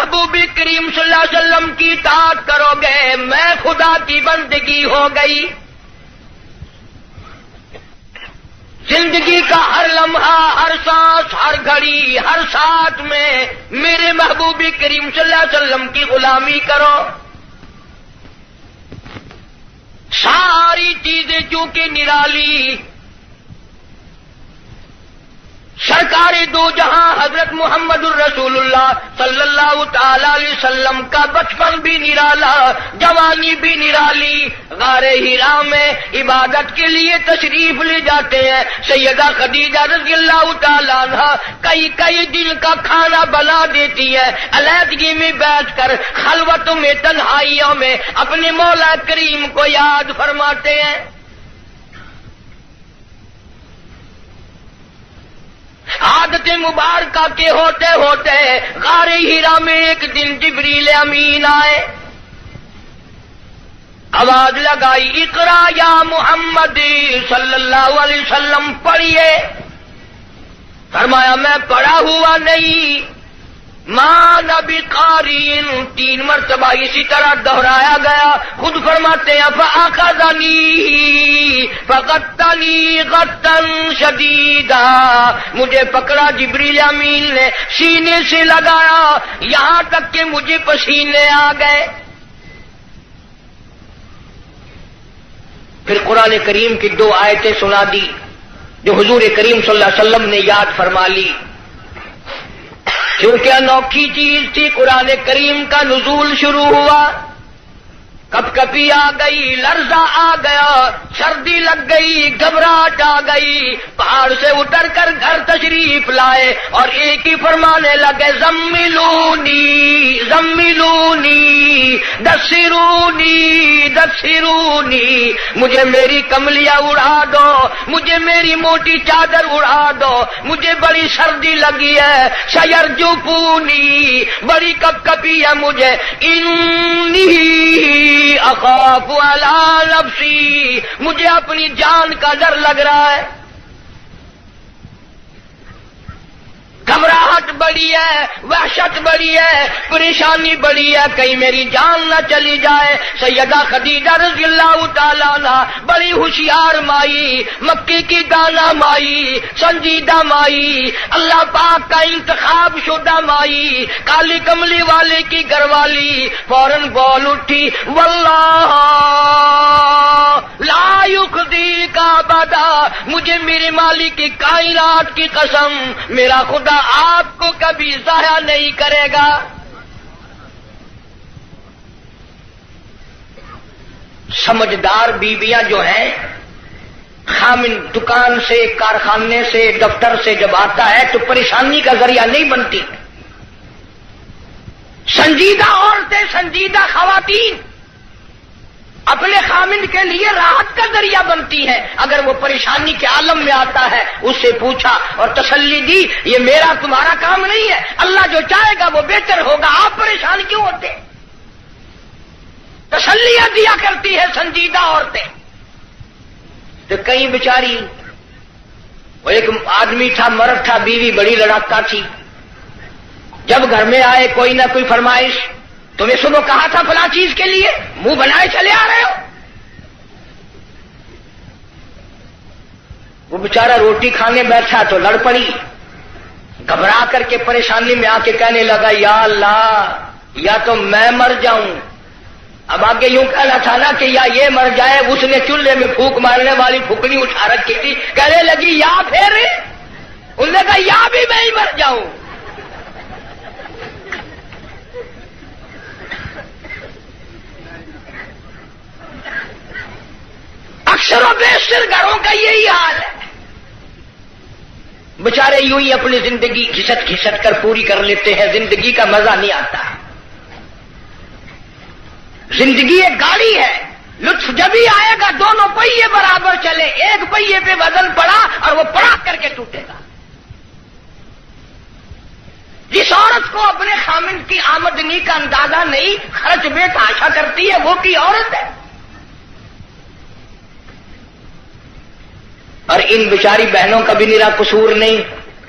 محبوب کریم صلی اللہ علیہ وسلم کی اطاعت کرو گے میں خدا کی بندگی ہو گئی. زندگی کا ہر لمحہ، ہر سانس، ہر گھڑی، ہر ساتھ میں میرے محبوب کریم صلی اللہ علیہ وسلم کی غلامی کرو. ساری چیزیں چونکہ نرالی، سرکار دو جہاں حضرت محمد الرسول اللہ صلی اللہ تعالی علیہ وسلم کا بچپن بھی نرالا، جوانی بھی نرالی. غار حرا میں عبادت کے لیے تشریف لے جاتے ہیں. سیدہ خدیجہ رضی اللہ تعالی عنہا کئی دن کا کھانا بنا دیتی ہے. علیحدگی میں بیٹھ کر خلوتوں میں، تنہائیوں میں اپنے مولا کریم کو یاد فرماتے ہیں. عادت مبارکہ کے ہوتے ہوتے غار حرا میں ایک دن جبریل امین آئے. آواز لگائی، اقرا یا محمد صلی اللہ علیہ وسلم پڑھیے. فرمایا میں پڑھا ہوا نہیں. ماں نبی قارئ، 3 مرتبہ اسی طرح دہرایا گیا. خود فرماتے ہیں فاخذنی فغطنی غطا شدیدا، مجھے پکڑا جبریل امین نے، سینے سے لگایا یہاں تک کہ مجھے پسینے آ گئے. پھر قرآن کریم کی 2 آیتیں سنا دی جو حضور کریم صلی اللہ علیہ وسلم نے یاد فرما لی. کیونکہ انوکھی چیز تھی، قرآن کریم کا نزول شروع ہوا. کپ کپی آ گئی، لرزہ آ گیا، سردی لگ گئی، گھبراہٹ آ گئی. پہاڑ سے اتر کر گھر تشریف لائے اور ایک ہی فرمانے لگے زملونی زملونی دثرونی دثرونی، مجھے میری کملیاں اڑا دو، مجھے میری موٹی چادر اڑا دو، مجھے بڑی سردی لگی ہے. سیرجفونی، بڑی کپ کپی ہے مجھے. انی اخاف علی نفسی، مجھے اپنی جان کا ڈر لگ رہا ہے. گھبراہٹ بڑی ہے، وحشت بڑی ہے، پریشانی بڑی ہے، کہیں میری جان نہ چلی جائے. سیدہ خدیجہ رضی اللہ تعالیٰ عنہ بڑی ہوشیار مائی، مکی کی دانا مائی، سنجیدہ مائی، اللہ پاک کا انتخاب شدہ مائی، کالی کملی والے کی گھر والی، فوراً بول اٹھی واللہ لا یخزیک ابدا، مجھے میرے مالک کی کائنات کی قسم، میرا خدا آپ کو کبھی ضائع نہیں کرے گا. سمجھدار بیویاں جو ہیں، خامن دکان سے، کارخانے سے، دفتر سے جب آتا ہے تو پریشانی کا ذریعہ نہیں بنتی. سنجیدہ عورتیں، سنجیدہ خواتین اپنے خامن کے لیے راحت کا ذریعہ بنتی ہے. اگر وہ پریشانی کے عالم میں آتا ہے اس سے پوچھا اور تسلی دی، یہ میرا تمہارا کام نہیں ہے، اللہ جو چاہے گا وہ بہتر ہوگا، آپ پریشان کیوں ہوتے؟ تسلیاں دیا کرتی ہے سنجیدہ عورتیں. تو کئی بیچاری، وہ ایک آدمی تھا، مرد تھا، بیوی بڑی لڑاکا تھی. جب گھر میں آئے کوئی نہ کوئی فرمائش، تمہیں صبح کہا تھا فلاں چیز کے لیے، منہ بنائے چلے آ رہے ہو. وہ بیچارہ روٹی کھانے بیٹھا تو لڑ پڑی. گھبرا کر کے پریشانی میں آ کے کہنے لگا یا اللہ، یا تو میں مر جاؤں. اب آگے یوں کہنا تھا نا کہ یا یہ مر جائے. اس نے چولہے میں پھونک مارنے والی پھوکنی اٹھا رکھی تھی، کہنے لگی یا پھر، انہوں نے کہا یا بھی میں ہی مر جاؤں. اکثر و بیشتر گھروں کا یہی حال ہے. بیچارے یوں ہی اپنی زندگی گھسٹ گھسٹ کر پوری کر لیتے ہیں، زندگی کا مزہ نہیں آتا. زندگی ایک گاڑی ہے، لطف جب ہی آئے گا دونوں پہیے برابر چلے. ایک پہیے پہ وزن پڑا اور وہ پڑا کر کے ٹوٹے گا. جس عورت کو اپنے خامن کی آمدنی کا اندازہ نہیں، خرچ میں تاشا کرتی ہے، وہ کی عورت ہے. اور ان بیچاری بہنوں کا بھی نرا قصور نہیں.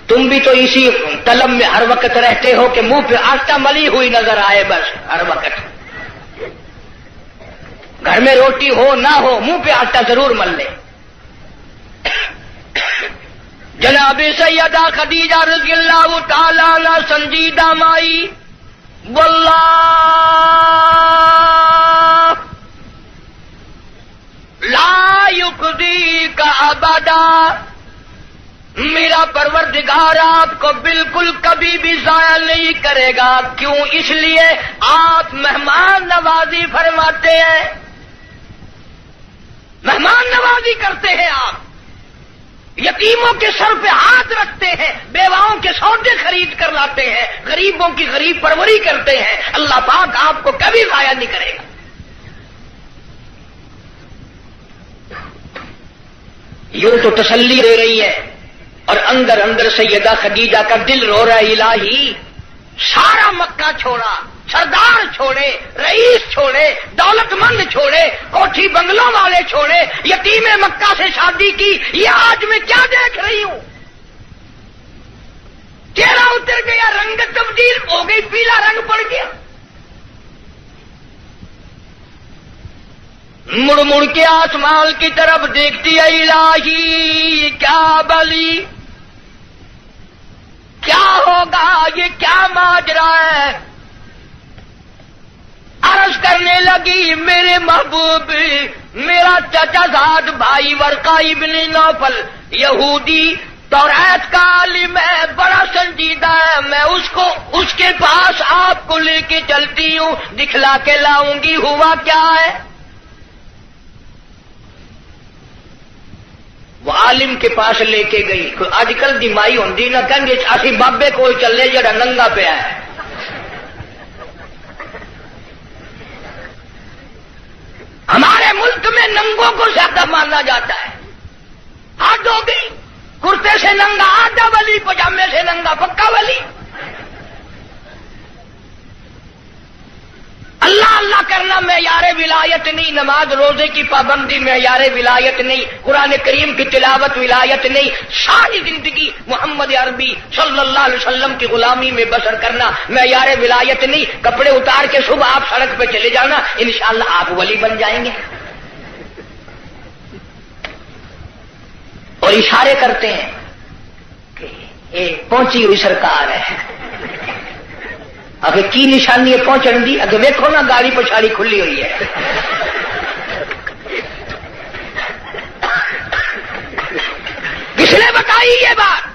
تم بھی تو اسی طلب میں ہر وقت رہتے ہو کہ منہ پہ آٹا ملی ہوئی نظر آئے، بس ہر وقت گھر میں روٹی ہو نہ ہو منہ پہ آٹا ضرور مل لے۔ جناب سیدہ خدیجہ رضی اللہ تعالی عنہ سنجیدہ مائی، واللہ لا یخزیک ابدا، میرا پروردگار آپ کو بالکل کبھی بھی ضائع نہیں کرے گا۔ کیوں؟ اس لیے آپ مہمان نوازی فرماتے ہیں، مہمان نوازی کرتے ہیں، آپ یتیموں کے سر پہ ہاتھ رکھتے ہیں، بیواؤں کے سودے خرید کر لاتے ہیں، غریبوں کی غریب پروری کرتے ہیں۔ اللہ پاک آپ کو کبھی ضائع نہیں کرے گا۔ یوں تو تسلی دے رہی ہے، اور اندر اندر سیدہ خدیجہ کا دل رو رہا ہے، الہی سارا مکہ چھوڑا، سردار چھوڑے، رئیس چھوڑے، دولت مند چھوڑے، کوٹھی بنگلوں والے چھوڑے، یتیم مکہ سے شادی کی، یہ آج میں کیا دیکھ رہی ہوں؟ چہرہ اتر گیا، رنگ تبدیل ہو گئی، پیلا رنگ پڑ گیا۔ مڑ مڑ کے آسمان کی طرف دیکھتی ہے، الہی کیا بلی، کیا ہوگا، یہ کیا ماجرا ہے؟ عرض کرنے لگی، میرے محبوب، میرا چچا زاد بھائی ورقہ ابن نوفل یہودی توریت کا عالم ہے، بڑا سنجیدہ ہے، میں اس کے پاس آپ کو لے کے چلتی ہوں، دکھلا کے لاؤں گی، ہوا کیا ہے؟ وہ عالم کے پاس لے کے گئی۔ آج کل دی مائی ہوندی نہ کہیں گے اسی بابے کو چلے جڑا ننگا پیا ہے۔ ہمارے ملک میں ننگوں کو زیادہ مانا جاتا ہے، حد ہو گئی، کرتے سے ننگا آدھا ولی، پجامے سے ننگا پکا ولی۔ اللہ اللہ کرنا معیار ولایت نہیں، نماز روزے کی پابندی معیار ولایت نہیں، قرآن کریم کی تلاوت ولایت نہیں، ساری زندگی محمد عربی صلی اللہ علیہ وسلم کی غلامی میں بسر کرنا معیار ولایت نہیں۔ کپڑے اتار کے صبح آپ سڑک پہ چلے جانا، انشاءاللہ آپ ولی بن جائیں گے۔ اور اشارے کرتے ہیں کہ یہ پہنچی ہوئی سرکار ہے، اگر کی نشانی ہے پہنچن دی، اگر ویکھو نا گاڑی پچھاڑی کھلی ہوئی ہے۔ کس نے بتائی یہ بات؟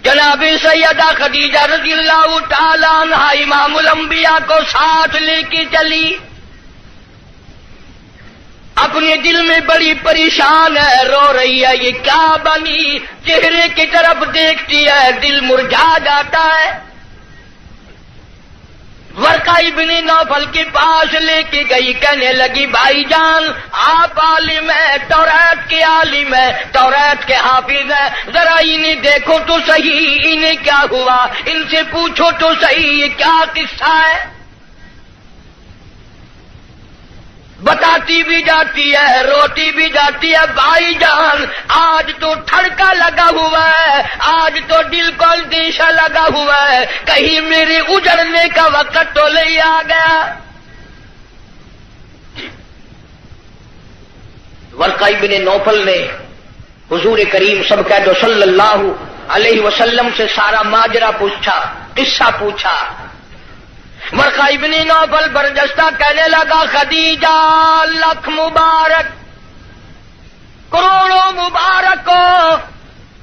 جناب سیدہ خدیجہ رضی اللہ تعالی عنہا امام الانبیاء کو ساتھ لے کے چلی، اپنے دل میں بڑی پریشان ہے، رو رہی ہے، یہ کیا بنی؟ چہرے کی طرف دیکھتی ہے، دل مرجھا جاتا ہے۔ ورقہ ابن نوفل کے پاس لے کے گئی، کہنے لگی، بھائی جان آپ عالم ہیں، توریت کے عالم ہیں، توریت کے حافظ ہیں، ذرا انہیں دیکھو تو صحیح، انہیں کیا ہوا، ان سے پوچھو تو صحیح، یہ کیا قصہ ہے؟ بتاتی بھی جاتی ہے، روتی بھی جاتی ہے، بھائی جان آج تو ٹھڑکا لگا ہوا ہے، آج تو دل کو اندیشہ لگا ہوا ہے، کہیں میرے اجڑنے کا وقت تو نہیں آ گیا۔ ورقہ ابن نوفل نے حضور کریم سب کہہ دو صلی اللہ علیہ وسلم سے سارا ماجرا پوچھا، قصہ پوچھا۔ ورقہ ابن نوفل برجستہ کہنے لگا، خدیجہ لکھ مبارک، کروڑوں مبارک ہو،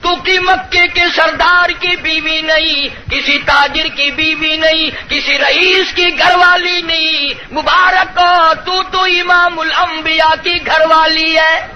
تو کی مکے کے سردار کی بیوی نہیں، کسی تاجر کی بیوی نہیں، کسی رئیس کی گھر والی نہیں، مبارک ہو، تو امام الانبیاء کی گھر والی ہے،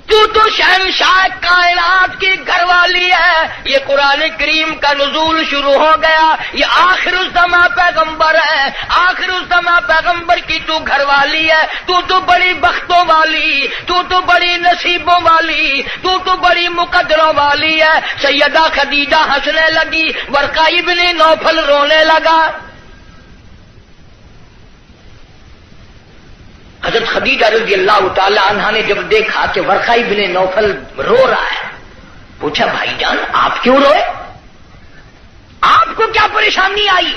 تو شہنشاہ کائنات کی گھر والی ہے۔ یہ قرآن کریم کا نزول شروع ہو گیا، یہ آخر الزماں پیغمبر ہے، آخر الزماں پیغمبر کی تو گھر والی ہے، تو بڑی بختوں والی، تو بڑی نصیبوں والی، تو بڑی مقدروں والی ہے۔ سیدہ خدیجہ ہنسنے لگی، ورقہ ابن نوفل رونے لگا۔ حضرت خدیجہ رضی اللہ تعالی عنہا نے جب دیکھا کہ ورقہ ابن نوفل رو رہا ہے، پوچھا بھائی جان آپ کیوں روئے، آپ کو کیا پریشانی آئی؟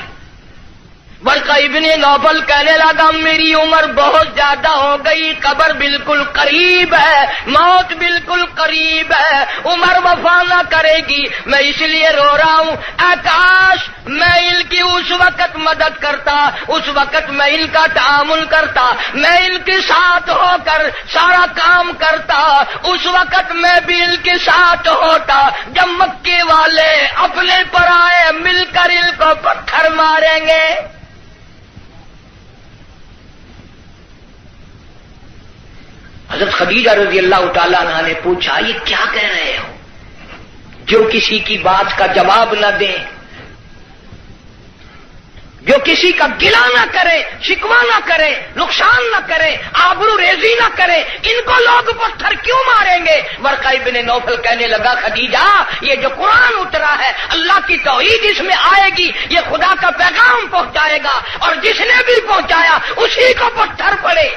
ورقہ ابن نوفل کہنے لگا میری عمر بہت زیادہ ہو گئی، قبر بالکل قریب ہے، موت بالکل قریب ہے، عمر وفا نہ کرے گی، میں اس لیے رو رہا ہوں۔ اے کاش میں ان کی اس وقت مدد کرتا، اس وقت میں ان کا تعامل کرتا، میں ان کے ساتھ ہو کر سارا کام کرتا، اس وقت میں بھی ان کے ساتھ ہوتا جب مکے والے اپنے پر آئے مل کر ان کو پتھر ماریں گے۔ حضرت خدیجہ رضی اللہ تعالی عنہ نے پوچھا یہ کیا کہہ رہے ہو، جو کسی کی بات کا جواب نہ دیں، جو کسی کا گلہ نہ کرے، شکوہ نہ کرے، نقصان نہ کرے، آبرو ریزی نہ کرے، ان کو لوگ پتھر کیوں ماریں گے؟ ورقہ ابن نوفل کہنے لگا خدیجہ یہ جو قرآن اترا ہے اللہ کی توحید اس میں آئے گی، یہ خدا کا پیغام پہنچائے گا، اور جس نے بھی پہنچایا اسی کو پتھر پڑے۔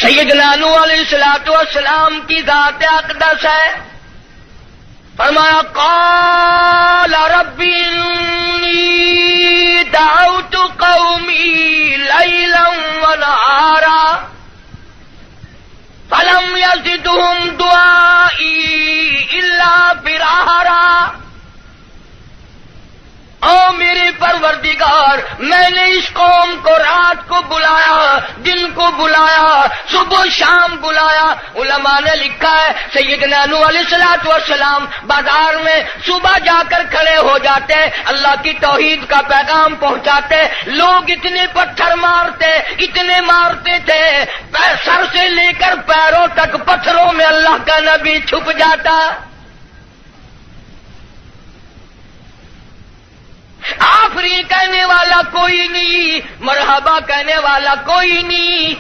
سیدنا نوح علیہ الصلوۃ والسلام کی ذات اقدس ہے، فرمایا قال رب انی دعوت قومی لیلا ونہارا فلم یزدہم دعائی الا فرارا۔ او میرے پروردگار میں نے اس قوم کو رات کو بلایا، دن کو بلایا، صبح شام بلایا۔ علماء نے لکھا ہے سیدنا نوح علیہ الصلوۃ والسلام بازار میں صبح جا کر کھڑے ہو جاتے، اللہ کی توحید کا پیغام پہنچاتے، لوگ اتنے پتھر مارتے، اتنے مارتے تھے، سر سے لے کر پیروں تک پتھروں میں اللہ کا نبی چھپ جاتا۔ آفری کہنے والا کوئی نہیں، مرحبا کہنے والا کوئی نہیں،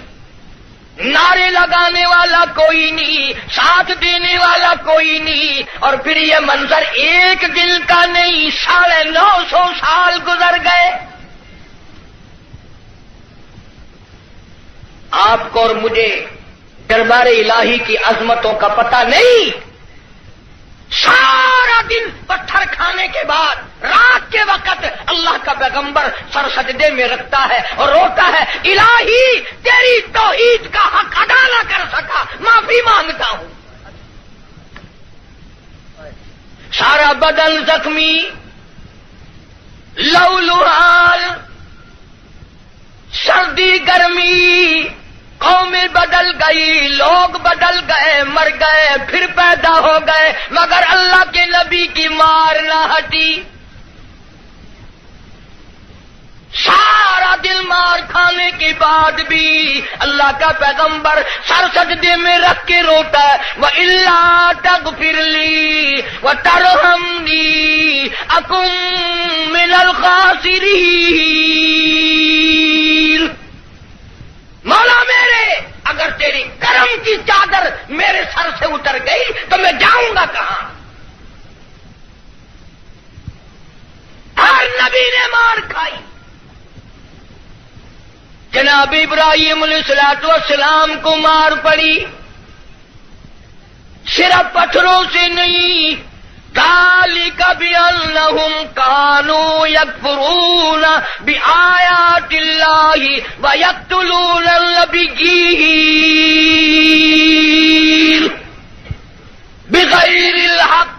نعرے لگانے والا کوئی نہیں، ساتھ دینے والا کوئی نہیں، اور پھر یہ منظر ایک دن کا نہیں، 950 سال گزر گئے۔ آپ کو اور مجھے دربار الہی کی عظمتوں کا پتہ نہیں۔ سارا دن پتھر کھانے کے بعد رات کے وقت اللہ کا پیغمبر سر سجدے میں رکھتا ہے اور روتا ہے الہی تیری توحید کا حق ادا نہ کر سکا، معافی مانگتا ہوں۔ سارا بدن زخمی، لہولہال، سردی گرمی، قومیں بدل گئی، لوگ بدل گئے، مر گئے، پھر پیدا ہو گئے، مگر اللہ کے نبی کی مار نہ ہٹی۔ سارا دل مار کھانے کے بعد بھی اللہ کا پیغمبر سر سجدے میں رکھ کے روتا ہے وَإِلَّا تَغْفِرْ لِي وَتَرْحَمْنِي أَكُن مِّنَ الْخَاسِرِينَ۔ مولا میرے اگر تیری کرم کی چادر میرے سر سے اتر گئی تو میں جاؤں گا کہاں؟ ہر نبی نے مار کھائی۔ جناب ابراہیم علیہ الصلوۃ والسلام کو مار پڑی، صرف پتھروں سے نہیں، ذالک بأنہم کانوا یکفرون بآیات اللہ ویقتلون النبیین بغیر الحق۔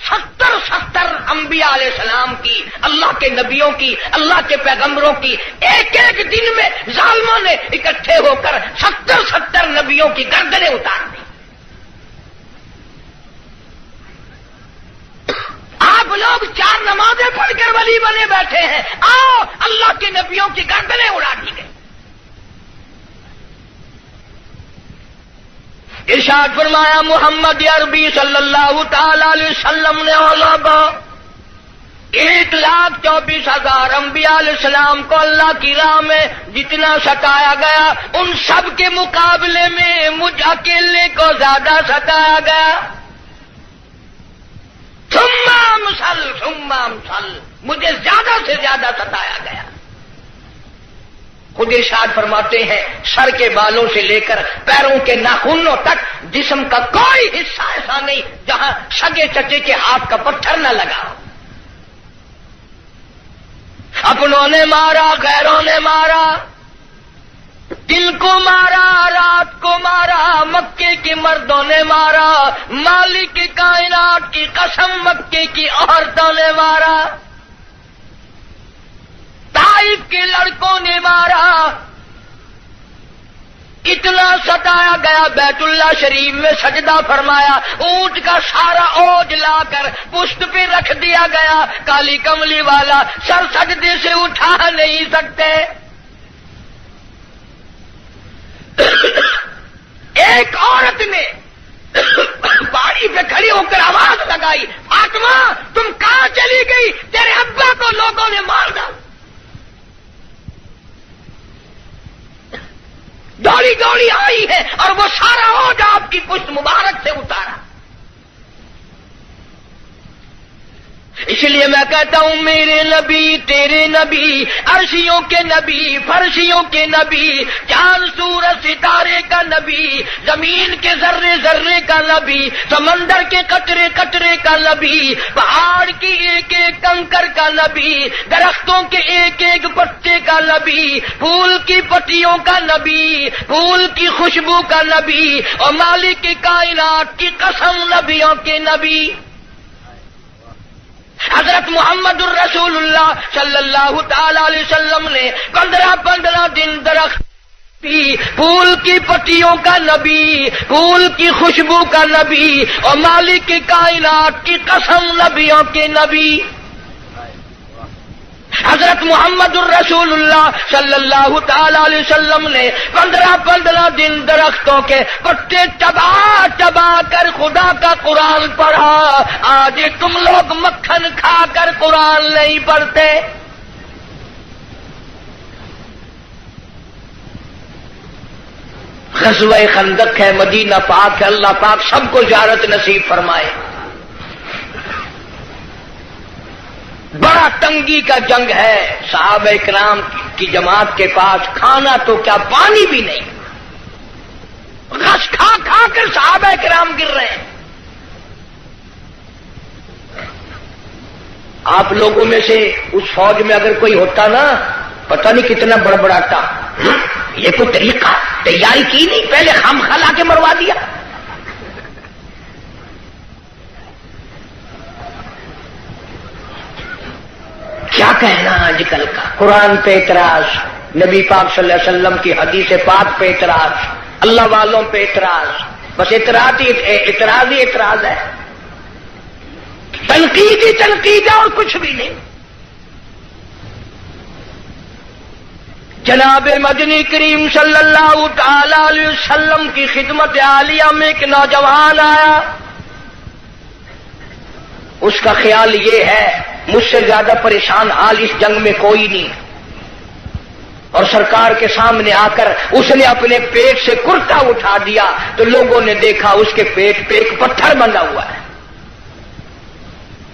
70 انبیاء علیہ السلام کی، اللہ کے نبیوں کی، اللہ کے پیغمبروں کی ایک ایک دن میں ظالموں نے اکٹھے ہو کر 70 نبیوں کی گردنیں اتار دی۔ آپ لوگ 4 نمازیں پڑھ کر ولی بنے بیٹھے ہیں، آؤ اللہ کے نبیوں کی گردنیں اڑا دی گئی۔ ارشاد فرمایا محمد عربی صلی اللہ تعالی علیہ وسلم نے 1,24,000 انبیاء علیہ السلام کو اللہ کی راہ میں جتنا ستایا گیا ان سب کے مقابلے میں مجھ اکیلے کو زیادہ ستایا گیا۔ ثم امثل مجھے زیادہ سے زیادہ ستایا گیا۔ خود ارشاد فرماتے ہیں سر کے بالوں سے لے کر پیروں کے ناخنوں تک جسم کا کوئی حصہ ایسا نہیں جہاں سگے چچے کے ہاتھ کا پتھر نہ لگا ہو۔ اپنوں نے مارا، غیروں نے مارا، دن کو مارا، رات کو مارا، مکے کے مردوں نے مارا، مالک کائنات کی قسم مکے کی عورتوں نے مارا، طائف کے لڑکوں نے مارا، اتنا ستایا گیا بیت اللہ شریف میں سجدہ فرمایا، اونٹ کا سارا اوج لا کر پشت پہ رکھ دیا گیا، کالی کملی والا سر سجدے سے اٹھا نہیں سکتے۔ ایک عورت نے پہاڑی پہ کھڑی ہو کر آواز لگائی، فاطمہ تم کہاں چلی گئی؟ تیرے ابا کو لوگوں نے مار ڈالا۔ دوڑی دوڑی آئی ہے اور وہ سارا اوج آپ کی پشت مبارک سے اتارا۔ اس لیے میں کہتا ہوں میرے نبی تیرے نبی، عرشیوں کے نبی، فرشیوں کے نبی، چاند سورج ستارے کا نبی، زمین کے ذرے ذرے کا نبی، سمندر کے قطرے قطرے کا نبی، پہاڑ کی ایک ایک کنکر کا نبی، درختوں کے ایک ایک پتے کا نبی، پھول کی پتیوں کا نبی، پھول کی خوشبو کا نبی، اور مالک کی کائنات کی قسم نبیوں کے نبی حضرت محمد الرسول اللہ صلی اللہ تعالی علیہ وسلم نے 15 دن درخت پھول کی پتیوں کا نبی، پھول کی خوشبو کا نبی، اور مالک کی کائنات کی قسم نبیوں کے نبی حضرت محمد الرسول اللہ صلی اللہ تعالی علیہ وسلم نے 15 دن درختوں کے پتے چبا کر خدا کا قرآن پڑھا۔ آج تم لوگ مکھن کھا کر قرآن نہیں پڑھتے۔ غزوہ خندق ہے، مدینہ پاک ہے، اللہ پاک سب کو زیارت نصیب فرمائے۔ بڑا تنگی کا جنگ ہے، صحابہ کرام کی جماعت کے پاس کھانا تو کیا پانی بھی نہیں، غش کھا کھا کر صحابہ کرام گر رہے ہیں۔ آپ لوگوں میں سے اس فوج میں اگر کوئی ہوتا نا، پتہ نہیں کتنا بڑبڑاتا، یہ کوئی طریقہ تیاری کی نہیں، پہلے خام خلا کے مروا دیا۔ کیا کہنا آج کل کا، قرآن پہ اعتراض، نبی پاک صلی اللہ علیہ وسلم کی حدیث پاک پہ اعتراض، اللہ والوں پہ اعتراض، بس اعتراض ہی اعتراض ہے، تنقید ہی تنقید ہے اور کچھ بھی نہیں۔ جناب مدنی کریم صلی اللہ تعالی علیہ وسلم کی خدمت عالیہ میں ایک نوجوان آیا، اس کا خیال یہ ہے مجھ سے زیادہ پریشان حال اس جنگ میں کوئی نہیں، اور سرکار کے سامنے آ کر اس نے اپنے پیٹ سے کرتا اٹھا دیا تو لوگوں نے دیکھا اس کے پیٹ پہ ایک پتھر بندھا ہوا ہے،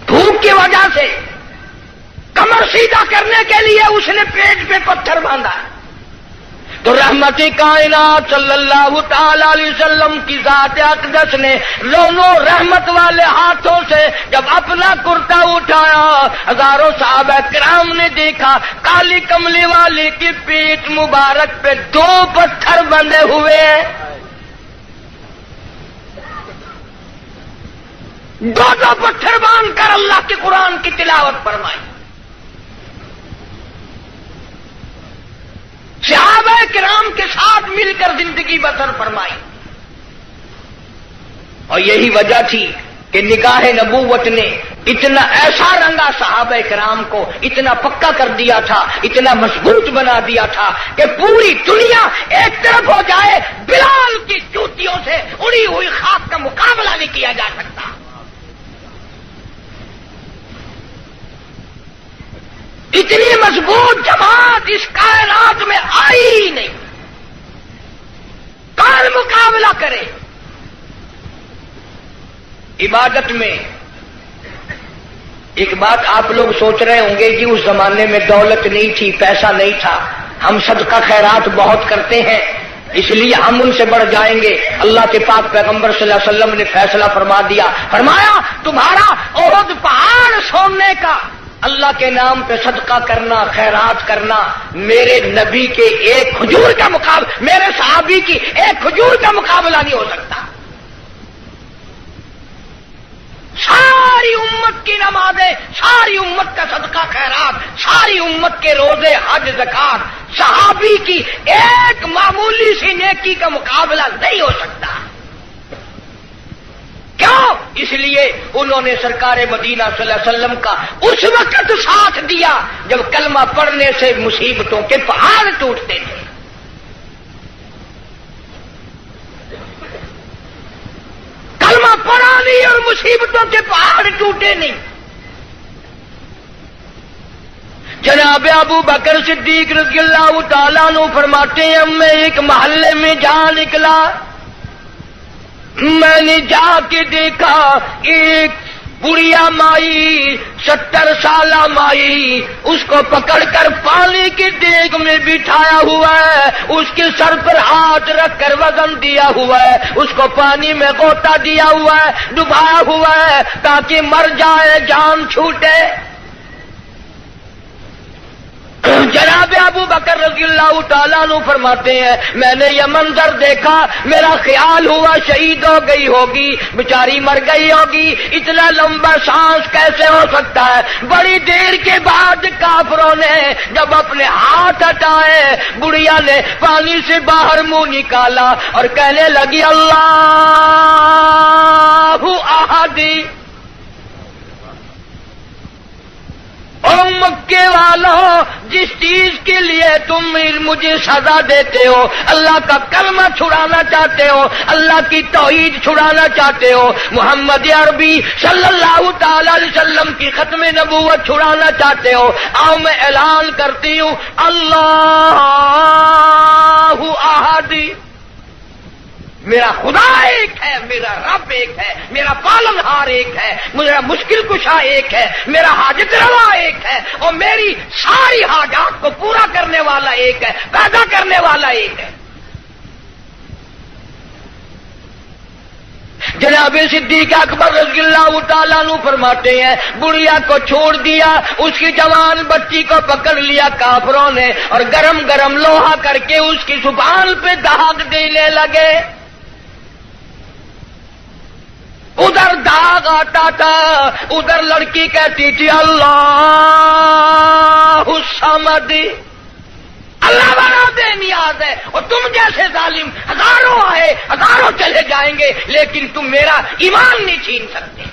بھوک کی وجہ سے کمر سیدھا کرنے کے لیے اس نے پیٹ پہ پتھر باندھا ہے۔ تو رحمت کائنات صلی اللہ تعالی علیہ وسلم کی ذات اقدس نے دونوں رحمت والے ہاتھوں سے جب اپنا کرتا اٹھایا، ہزاروں صحابہ کرام نے دیکھا کالی کملی والے کی پیٹ مبارک پہ 2 پتھر بندھے ہوئے ہیں، 2 پتھر باندھ کر اللہ کے قرآن کی تلاوت فرمائی۔ صحابہ کرام کے ساتھ مل کر زندگی بسر فرمائی، اور یہی وجہ تھی کہ نگاہ نبوت نے اتنا ایسا رنگا صحابہ کرام کو، اتنا پکا کر دیا تھا، اتنا مضبوط بنا دیا تھا کہ پوری دنیا ایک طرف ہو جائے، بلال کی جوتیوں سے اڑی ہوئی خاک کا مقابلہ نہیں کیا جا سکتا۔ اتنی مضبوط جماعت اس کائنات میں آئی ہی نہیں، کون مقابلہ کرے؟ عبادت میں ایک بات آپ لوگ سوچ رہے ہوں گے جی اس زمانے میں دولت نہیں تھی، پیسہ نہیں تھا، ہم صدقہ خیرات بہت کرتے ہیں، اس لیے ہم ان سے بڑھ جائیں گے۔ اللہ کے پاک پیغمبر صلی اللہ علیہ وسلم نے فیصلہ فرما دیا، فرمایا تمہارا احد پہاڑ سونے کا اللہ کے نام پہ صدقہ کرنا، خیرات کرنا، میرے نبی کے ایک کھجور کا مقابلہ، میرے صحابی کی ایک کھجور کا مقابلہ نہیں ہو سکتا۔ ساری امت کی نمازیں، ساری امت کا صدقہ خیرات، ساری امت کے روزے، حج، زکات، صحابی کی ایک معمولی سی نیکی کا مقابلہ نہیں ہو سکتا۔ کیوں؟ اس لیے انہوں نے سرکار مدینہ صلی اللہ علیہ وسلم کا اس وقت ساتھ دیا جب کلمہ پڑھنے سے مصیبتوں کے پہاڑ ٹوٹتے تھے۔ کلمہ پڑھا نہیں اور مصیبتوں کے پہاڑ ٹوٹے نہیں۔ جناب ابو بکر صدیق رضی اللہ تعالیٰ عنہ فرماتے ہیں میں ایک محلے میں جا نکلا، میں نے جا کے دیکھا ایک بڑھیا مائی، 70 سالہ مائی، اس کو پکڑ کر پانی کے دیگ میں بٹھایا ہوا ہے، اس کے سر پر ہاتھ رکھ کر وزن دیا ہوا ہے، اس کو پانی میں غوطہ دیا ہوا ہے، ڈبایا ہوا ہے تاکہ مر جائے، جان چھوٹے۔ جناب ابو بکر رضی اللہ تعالیٰ عنہ فرماتے ہیں میں نے یہ منظر دیکھا، میرا خیال ہوا شہید ہو گئی ہوگی، بیچاری مر گئی ہوگی، اتنا لمبا سانس کیسے ہو سکتا ہے؟ بڑی دیر کے بعد کافروں نے جب اپنے ہاتھ ہٹائے، بڑھیا نے پانی سے باہر منہ نکالا اور کہنے لگی اللہ احد۔ او مکے والوں، جس چیز کے لیے تم مجھے سزا دیتے ہو، اللہ کا کلمہ چھڑانا چاہتے ہو، اللہ کی توحید چھڑانا چاہتے ہو، محمد عربی صلی اللہ تعالی علیہ وسلم کی ختم نبوت چھڑانا چاہتے ہو، آؤ میں اعلان کرتی ہوں اللہ احد۔ میرا خدا ایک ہے، میرا رب ایک ہے، میرا پالنہار ایک ہے، میرا مشکل کشا ایک ہے، میرا حاجت روا ایک ہے، اور میری ساری حاجات کو پورا کرنے والا ایک ہے، پیدا کرنے والا ایک ہے۔ جناب صدیق اکبر رضی اللہ تعالیٰ عنہ فرماتے ہیں بڑھیا کو چھوڑ دیا، اس کی جوان بچی کو پکڑ لیا کافروں نے اور گرم گرم لوہا کر کے اس کی زبان پہ داغ دینے لگے۔ ادھر داغ آتا تھا، ادھر لڑکی کہتی تھی اللہ الصمد، اللہ بنا بے نیاز ہے، اور تم جیسے ظالم ہزاروں آئے ہزاروں چلے جائیں گے لیکن تم میرا ایمان نہیں چھین سکتے۔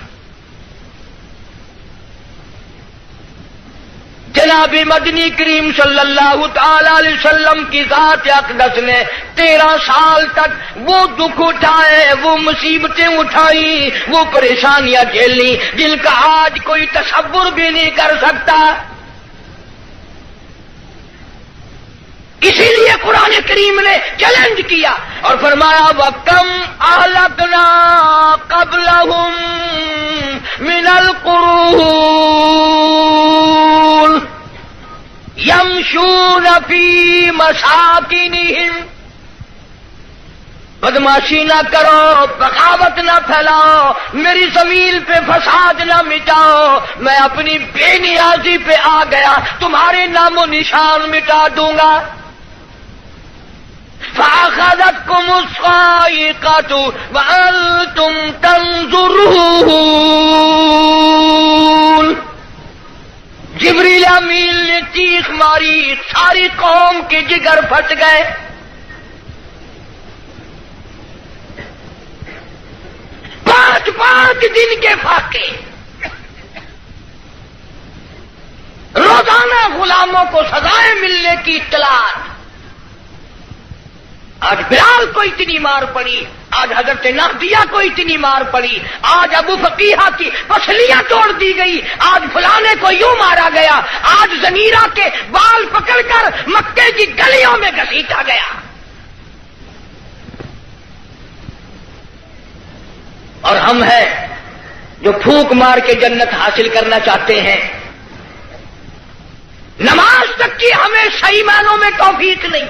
جناب مدنی کریم صلی اللہ تعالی علیہ وسلم کی ذات اقدس نے 13 سال تک وہ دکھ اٹھائے، وہ مصیبتیں اٹھائیں، وہ پریشانیاں جھیلی جن کا آج کوئی تصور بھی نہیں کر سکتا۔ اسی لیے قرآن کریم نے چیلنج کیا اور فرمایا وَكَمْ أَهْلَكْنَا قَبْلَهُمْ مِنَ الْقُرُونِ يَمْشُونَ فِي مَسَاكِنِهِمْ۔ بدماشی نہ کرو، بغاوت نہ پھیلاؤ، میری زمین پہ فساد نہ مٹاؤ، میں اپنی بے نیازی پہ آ گیا، تمہارے نام و نشان مٹا دوں گا۔ فَأَخَذَتْكُمُ الصَّاعِقَةُ وَأَنْتُمْ تَنظُرُونَ۔ جبریل امین نے چیخ ماری، ساری قوم کے جگر پھٹ گئے۔ پانچ دن کے فاقے، روزانہ غلاموں کو سزائیں ملنے کی اطلاع۔ آج بلال کو اتنی مار پڑی، آج حضرت نہدیہ کو اتنی مار پڑی، آج ابو فقیہ کی پسلیاں توڑ دی گئی، آج فلانے کو یوں مارا گیا، آج زنیرہ کے بال پکڑ کر مکے کی گلیوں میں گھسیٹا گیا۔ اور ہم ہیں جو پھونک مار کے جنت حاصل کرنا چاہتے ہیں، نماز تک کی ہمیں صحیح معنوں میں توفیق نہیں.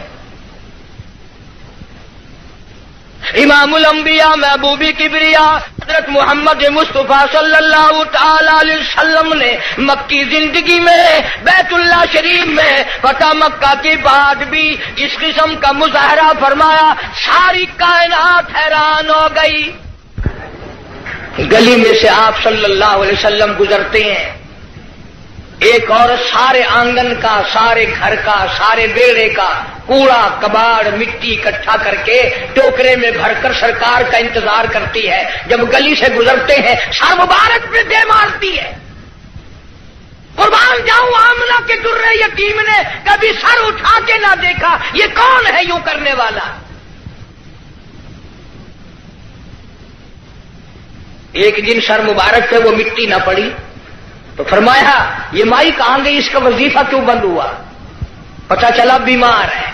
امام الانبیاء محبوب کبریا حضرت محمد مصطفیٰ صلی اللہ تعالی علیہ وسلم نے مکی زندگی میں بیت اللہ شریف میں فتح مکہ کے بعد بھی اس قسم کا مظاہرہ فرمایا. ساری کائنات حیران ہو گئی. گلی میں سے آپ صلی اللہ علیہ وسلم گزرتے ہیں، ایک عورت سارے آنگن کا، سارے گھر کا، سارے بیڑے کا کوڑا کباڑ مٹی اکٹھا کر کے ٹوکرے میں بھر کر سرکار کا انتظار کرتی ہے. جب گلی سے گزرتے ہیں سر مبارک پہ دے مارتی ہے. قربان جاؤں آمنہ کے درے یتیم نے کبھی سر اٹھا کے نہ دیکھا. یہ کون ہے یوں کرنے والا؟ ایک دن سر مبارک پہ وہ مٹی نہ پڑی تو فرمایا یہ مائی کہاں گئی، اس کا وظیفہ کیوں بند ہوا؟ پتہ چلا بیمار ہے.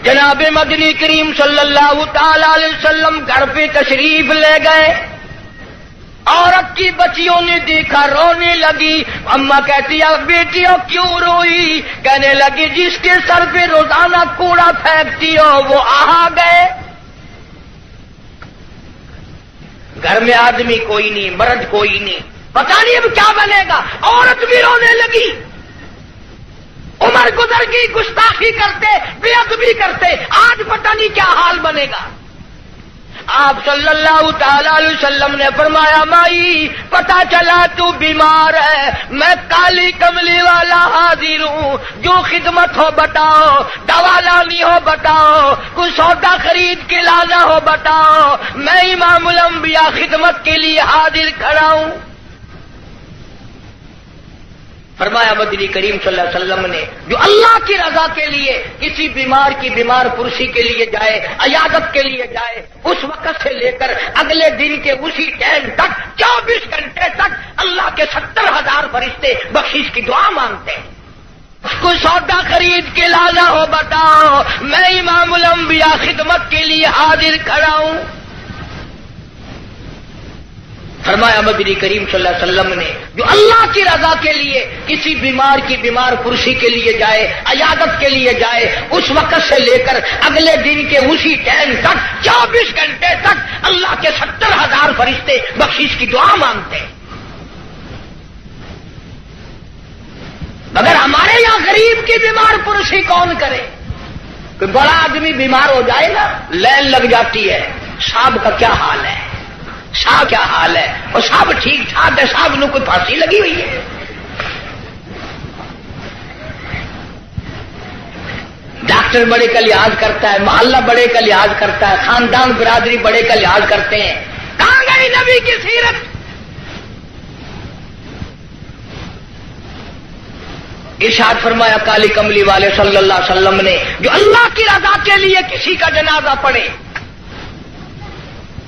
جناب مدنی کریم صلی اللہ تعالی علیہ وسلم گھر پہ تشریف لے گئے. عورت کی بچیوں نے دیکھا، رونے لگی. اماں کہتی ہے بیٹیوں کیوں روئی؟ کہنے لگی جس کے سر پہ روزانہ کوڑا پھینکتی ہو وہ آ گئے. گھر میں آدمی کوئی نہیں، مرد کوئی نہیں، پتہ نہیں اب کیا بنے گا. عورت بھی رونے لگی. عمر گزر گئی، گستاخی کرتے، بے ادبی کرتے، آج پتہ نہیں کیا حال بنے گا. آپ صلی اللہ تعالی علیہ وسلم نے فرمایا مائی پتہ چلا تو بیمار ہے، میں کالی کملی والا حاضر ہوں. جو خدمت ہو بتاؤ، دوا لانی ہو بتاؤ، کوئی سودا خرید کے لانا ہو بتاؤ. میں امام الانبیاء خدمت کے لیے حاضر کھڑا ہوں. فرمایا مدنی کریم صلی اللہ علیہ وسلم نے جو اللہ کی رضا کے لیے کسی بیمار کی بیمار پرسی کے لیے جائے، عیادت کے لیے جائے، اس وقت سے لے کر اگلے دن کے اسی ٹائم تک 24 گھنٹے تک اللہ کے 70,000 فرشتے بخشش کی دعا مانگتے ہیں. کوئی سودا خرید کے لانا ہو بتاؤ، میں امام الانبیاء خدمت کے لیے حاضر کھڑا ہوں. فرمایا مدنی کریم صلی اللہ علیہ وسلم نے جو اللہ کی رضا کے لیے کسی بیمار کی بیمار پرسی کے لیے جائے، عیادت کے لیے جائے، اس وقت سے لے کر اگلے دن کے اسی ٹائم تک 24 گھنٹے تک اللہ کے 70,000 فرشتے بخشش کی دعا مانگتے ہیں. مگر ہمارے یہاں غریب کی بیمار پرسی کون کرے؟ کوئی بڑا آدمی بیمار ہو جائے نا لائن لگ جاتی ہے. صاحب کا کیا حال ہے، صاحب کیا حال ہے، اور صاحب ٹھیک ٹھاک ہے، صاحب نے کوئی پھانسی لگی ہوئی ہے. ڈاکٹر بڑے کا لحاظ کرتا ہے، محلہ بڑے کا لحاظ کرتا ہے، خاندان برادری بڑے کا لحاظ کرتے ہیں. کہاں گئی نبی کی سیرت؟ ارشاد فرمایا کالی کملی والے صلی اللہ علیہ وسلم نے جو اللہ کی رضا کے لیے کسی کا جنازہ پڑھے،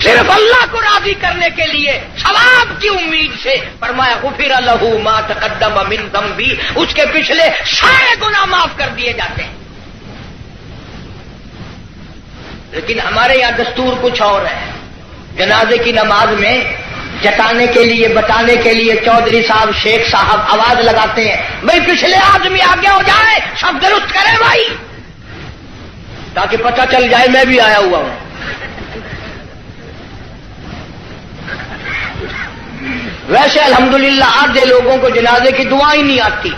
صرف اللہ کو راضی کرنے کے لیے، ثواب کی امید سے، فرمایا غفر لہ ما تقدم من ذنبی، اس کے پچھلے سارے گناہ معاف کر دیے جاتے ہیں. لیکن ہمارے یہاں دستور کچھ اور ہے. جنازے کی نماز میں جتانے کے لیے، بتانے کے لیے چودھری صاحب، شیخ صاحب آواز لگاتے ہیں بھائی پچھلے آدمی آگے ہو جائے، سب درست کرے بھائی، تاکہ پتہ چل جائے میں بھی آیا ہوا ہوں. ویسے الحمدللہ آدھے لوگوں کو جنازے کی دعا ہی نہیں آتی.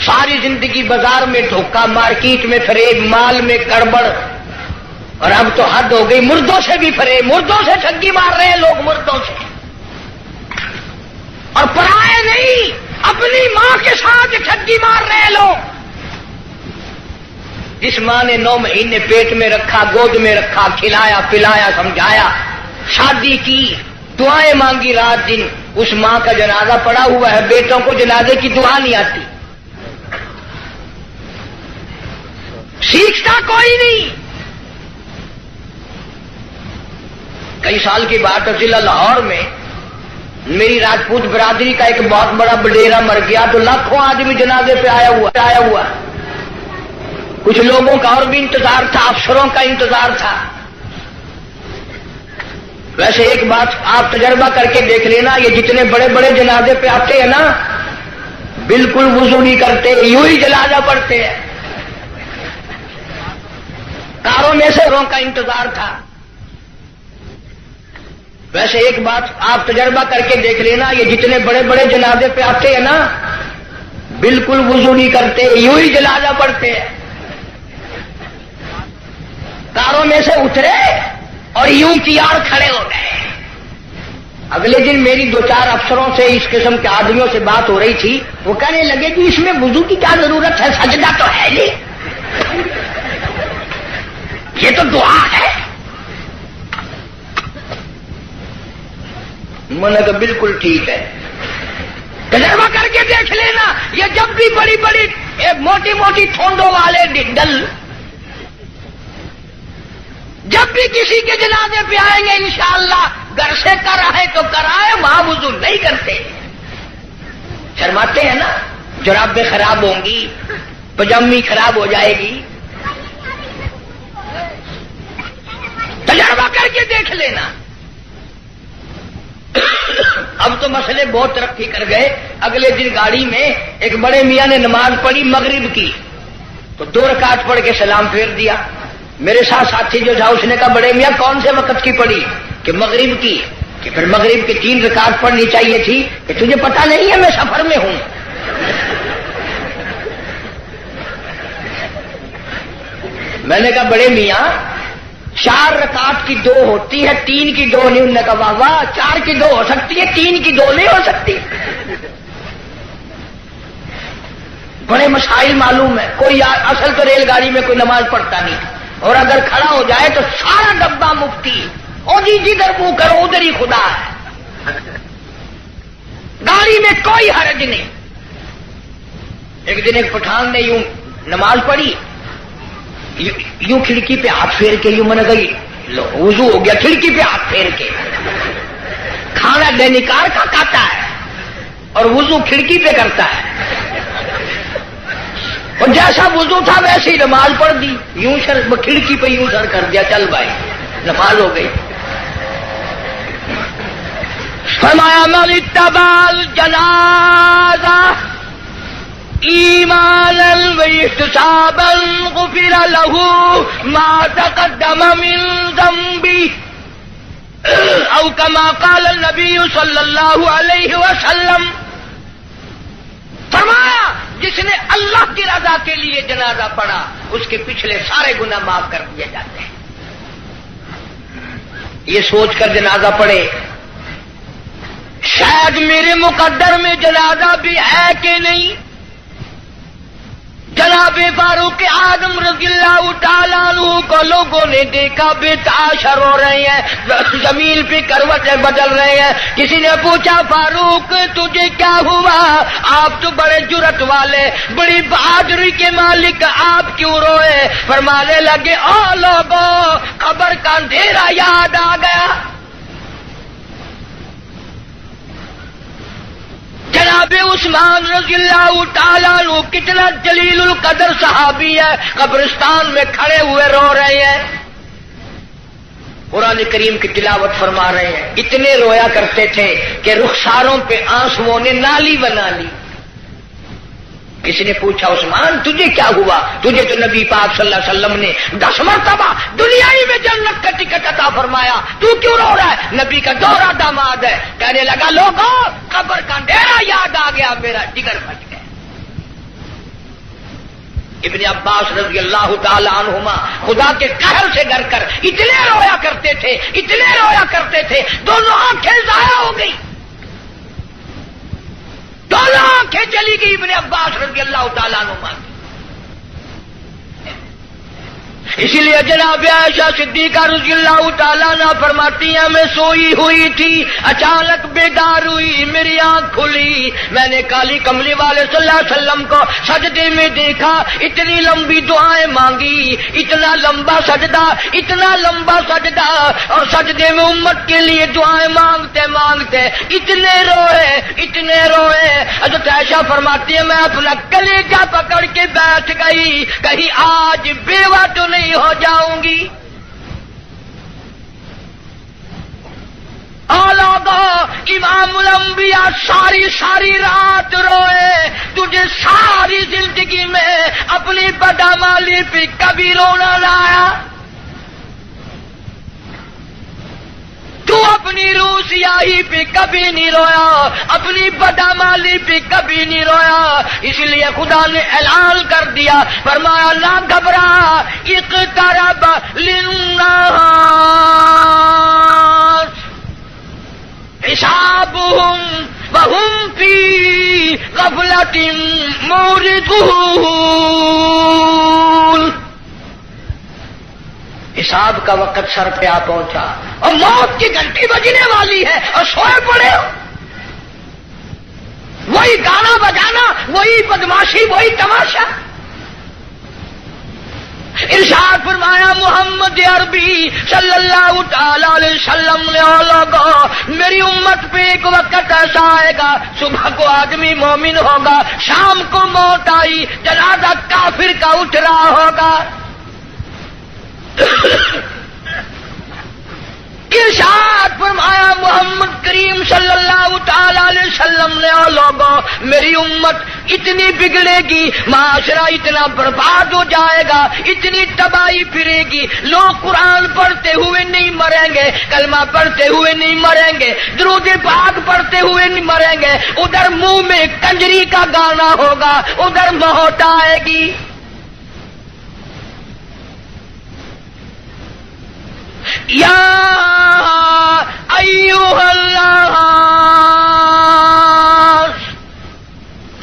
ساری زندگی بازار میں دھوکہ، مارکیٹ میں فریب، مال میں گڑبڑ، اور اب تو حد ہو گئی، مردوں سے بھی فریب، مردوں سے ٹھگی مار رہے ہیں لوگ، مردوں سے. اور پرائے نہیں، اپنی ماں کے ساتھ ٹھگی مار رہے ہیں لوگ. جس ماں نے 9 مہینے پیٹ میں رکھا، گود میں رکھا، کھلایا پلایا سمجھایا، شادی کی، دعائیں مانگی رات دن، اس ماں کا جنازہ پڑا ہوا ہے، بیٹوں کو جنازے کی دعا نہیں آتی. سیکھتا کوئی نہیں. کئی سال کی بات ہے، ضلع لاہور میں میری راجپوت برادری کا ایک بہت بڑا بڈیرا مر گیا تو لاکھوں آدمی جنازے پہ آیا ہوا. کچھ لوگوں کا اور بھی انتظار تھا، افسروں کا انتظار تھا. ویسے ایک بات آپ تجربہ کر کے دیکھ لینا، یہ جتنے بڑے بڑے جنازے پہ آتے ہیں نا، بالکل وضو نہیں کرتے، یوں ہی جنازہ پڑھتے ہیں. کاروں میں سے روں کا انتظار تھا. ویسے ایک بات آپ تجربہ کر کے دیکھ لینا، یہ جتنے بڑے بڑے جنازے پہ آتے ہیں نا، بالکل وضو نہیں کرتے، یوں ہی جنازہ پڑھتے ہیں. کاروں میں سے اترے اور یوں تیار کھڑے ہو گئے. اگلے دن میری 2-4 افسروں سے اس قسم کے آدمیوں سے بات ہو رہی تھی. وہ کہنے لگے کہ اس میں وضو کی کیا ضرورت ہے، سجدہ تو ہے نہیں، یہ تو دعا ہے. میں نے کہا بالکل ٹھیک ہے، تجربہ کر کے دیکھ لینا. یہ جب بھی بڑی بڑی موٹی موٹی ٹھونڈوں والے ڈل جب بھی کسی کے جنازے پہ آئیں گے انشاءاللہ گھر سے کر آئے تو کرائے، وہاں وضو نہیں کرتے. شرماتے ہیں نا، جرابیں خراب ہوں گی، پجامی خراب ہو جائے گی. تجربہ کر کے دیکھ لینا. اب تو مسئلے بہت ترقی کر گئے. اگلے دن گاڑی میں ایک بڑے میاں نے نماز پڑھی مغرب کی، تو 2 رکعت پڑھ کے سلام پھیر دیا. میرے ساتھ ساتھی جو تھا اس نے کہا بڑے میاں کون سے وقت کی پڑھی؟ کہ مغرب کی. کہ پھر مغرب کی 3 رکعت پڑھنی چاہیے تھی. کہ تجھے پتا نہیں ہے میں سفر میں ہوں. میں نے کہا بڑے میاں 4 رکعت کی 2 ہوتی ہے، 3 کی 2 نہیں. انہوں نے کہا واہ واہ، 4 کی 2 ہو سکتی ہے، 3 کی 2 نہیں ہو سکتی. بڑے مسائل معلوم ہے. کوئی اصل تو ریل گاڑی میں کوئی نماز پڑھتا نہیں، اور اگر کھڑا ہو جائے تو سارا ڈبہ مفتی، اور جی جدھر منہ کرو ادھر ہی خدا ہے. گاڑی میں کوئی حرج نہیں. ایک دن ایک پٹھان نے یوں نماز پڑھی، یوں کھڑکی پہ ہاتھ پھیر کے، یوں میں نے کہی وضو ہو گیا، کھڑکی پہ ہاتھ پھیر کے. کھانا دینکار کا کھاتا ہے اور وضو کھڑکی پہ کرتا ہے. اور جیسا وضو تھا ویسے ہی نماز پڑھ دی. یوں سر کھڑکی پہ یوں سر کر دیا، چل بھائی نماز ہو گئی. فرمایا من اتبع الجنازہ ایمانا واحتسابا غفر له ما تقدم من ذنبه او كما قال النبی صلی اللہ علیہ وسلم. فرمایا جس نے اللہ کی رضا کے لیے جنازہ پڑھا اس کے پچھلے سارے گناہ معاف کر دیے جاتے ہیں. یہ سوچ کر جنازہ پڑھے شاید میرے مقدر میں جنازہ بھی ہے کہ نہیں. جناب فاروق اعظم رضی اللہ تعالیٰ عنہ کو لوگوں نے دیکھا بے تاشر ہو رہے ہیں، زمین پہ کروٹیں بدل رہے ہیں. کسی نے پوچھا فاروق تجھے کیا ہوا؟ آپ تو بڑے جرت والے، بڑی بہادری کے مالک، آپ کیوں روئے؟ فرمانے لگے او لوگوں، قبر کا اندھیرا یاد آ گیا. جناب عثمان رضی اللہ تعالیٰ عنہ کتنا جلیل القدر صحابی ہے، قبرستان میں کھڑے ہوئے رو رہے ہیں، قرآن کریم کی تلاوت فرما رہے ہیں. اتنے رویا کرتے تھے کہ رخساروں پہ آنسوؤں نے نالی بنا لی. کسی نے پوچھا عثمان تجھے کیا ہوا؟ تجھے تو نبی پاک صلی اللہ علیہ وسلم نے 10 مرتبہ دنیائی میں جنت کا ٹکٹ عطا فرمایا، تو کیوں رو رہا ہے؟ نبی کا دوہرا داماد ہے. کہنے لگا لوگوں قبر کا اندھیرا یاد آ گیا، میرا جگر پھٹ گیا. ابن عباس رضی اللہ تعالی عنہما خدا کے قہر سے ڈر کر اتنے رویا کرتے تھے، اتنے رویا کرتے تھے، دونوں آنکھیں ضائع ہو گئی، دونوں آنکھیں چلی گئی ابن عباس رضی اللہ تعالیٰ عنہ. اسی لیے جناب عائشہ صدیقہ رضی اللہ تعالیٰ عنہ فرماتی ہیں میں سوئی ہوئی تھی، اچانک بیدار ہوئی، میری آنکھ کھلی، میں نے کالی کملی والے صلی اللہ علیہ وسلم کو سجدے میں دیکھا، اتنی لمبی دعائیں مانگی، اتنا لمبا سجدہ، اتنا لمبا سجدہ، اور سجدے میں امت کے لیے دعائیں مانگتے مانگتے اتنے روئے، اتنے روئے. حضرت عائشہ فرماتی ہے میں اپنا کلیجہ پکڑ کے بیٹھ گئی، کہیں آج بیوہ تو نہیں ہو جاؤں گی. لوگوں امام امام الانبیاء ساری رات روئے، تجھے ساری زندگی میں اپنی بدعمالی پہ کبھی رونا نہ آیا؟ تو اپنی روح سیاہی پہ کبھی نہیں رویا، اپنی بدعمالی پہ کبھی نہیں رویا، اس لیے خدا نے اعلان کر دیا، فرمایا نہ گھبرا، اقترب للناس حسابهم وهم في غفلة معرضون۔ حساب کا وقت سر پہ آ پہنچا اور موت کی گھنٹی بجنے والی ہے اور سوئے پڑے ہو، وہی گانا بجانا، وہی بدماشی، وہی تماشا۔ ارشاد فرمایا محمد عربی صلی اللہ تعالی علیہ وسلم نے لوگوں، میری امت پہ ایک وقت ایسا آئے گا، صبح کو آدمی مومن ہوگا، شام کو موت آئی، جنازہ کافر کا اٹھ رہا ہوگا۔ ارشاد فرمایا محمد کریم صلی اللہ تعالی علیہ وسلم نے لوگوں، میری امت اتنی بگڑے گی، معاشرہ اتنا برباد ہو جائے گا، اتنی تباہی پھرے گی، لوگ قرآن پڑھتے ہوئے نہیں مریں گے، کلمہ پڑھتے ہوئے نہیں مریں گے، درود پاک پڑھتے ہوئے نہیں مریں گے، ادھر منہ میں کنجری کا گانا ہوگا، ادھر موت آئے گی۔ یا ایھا الناس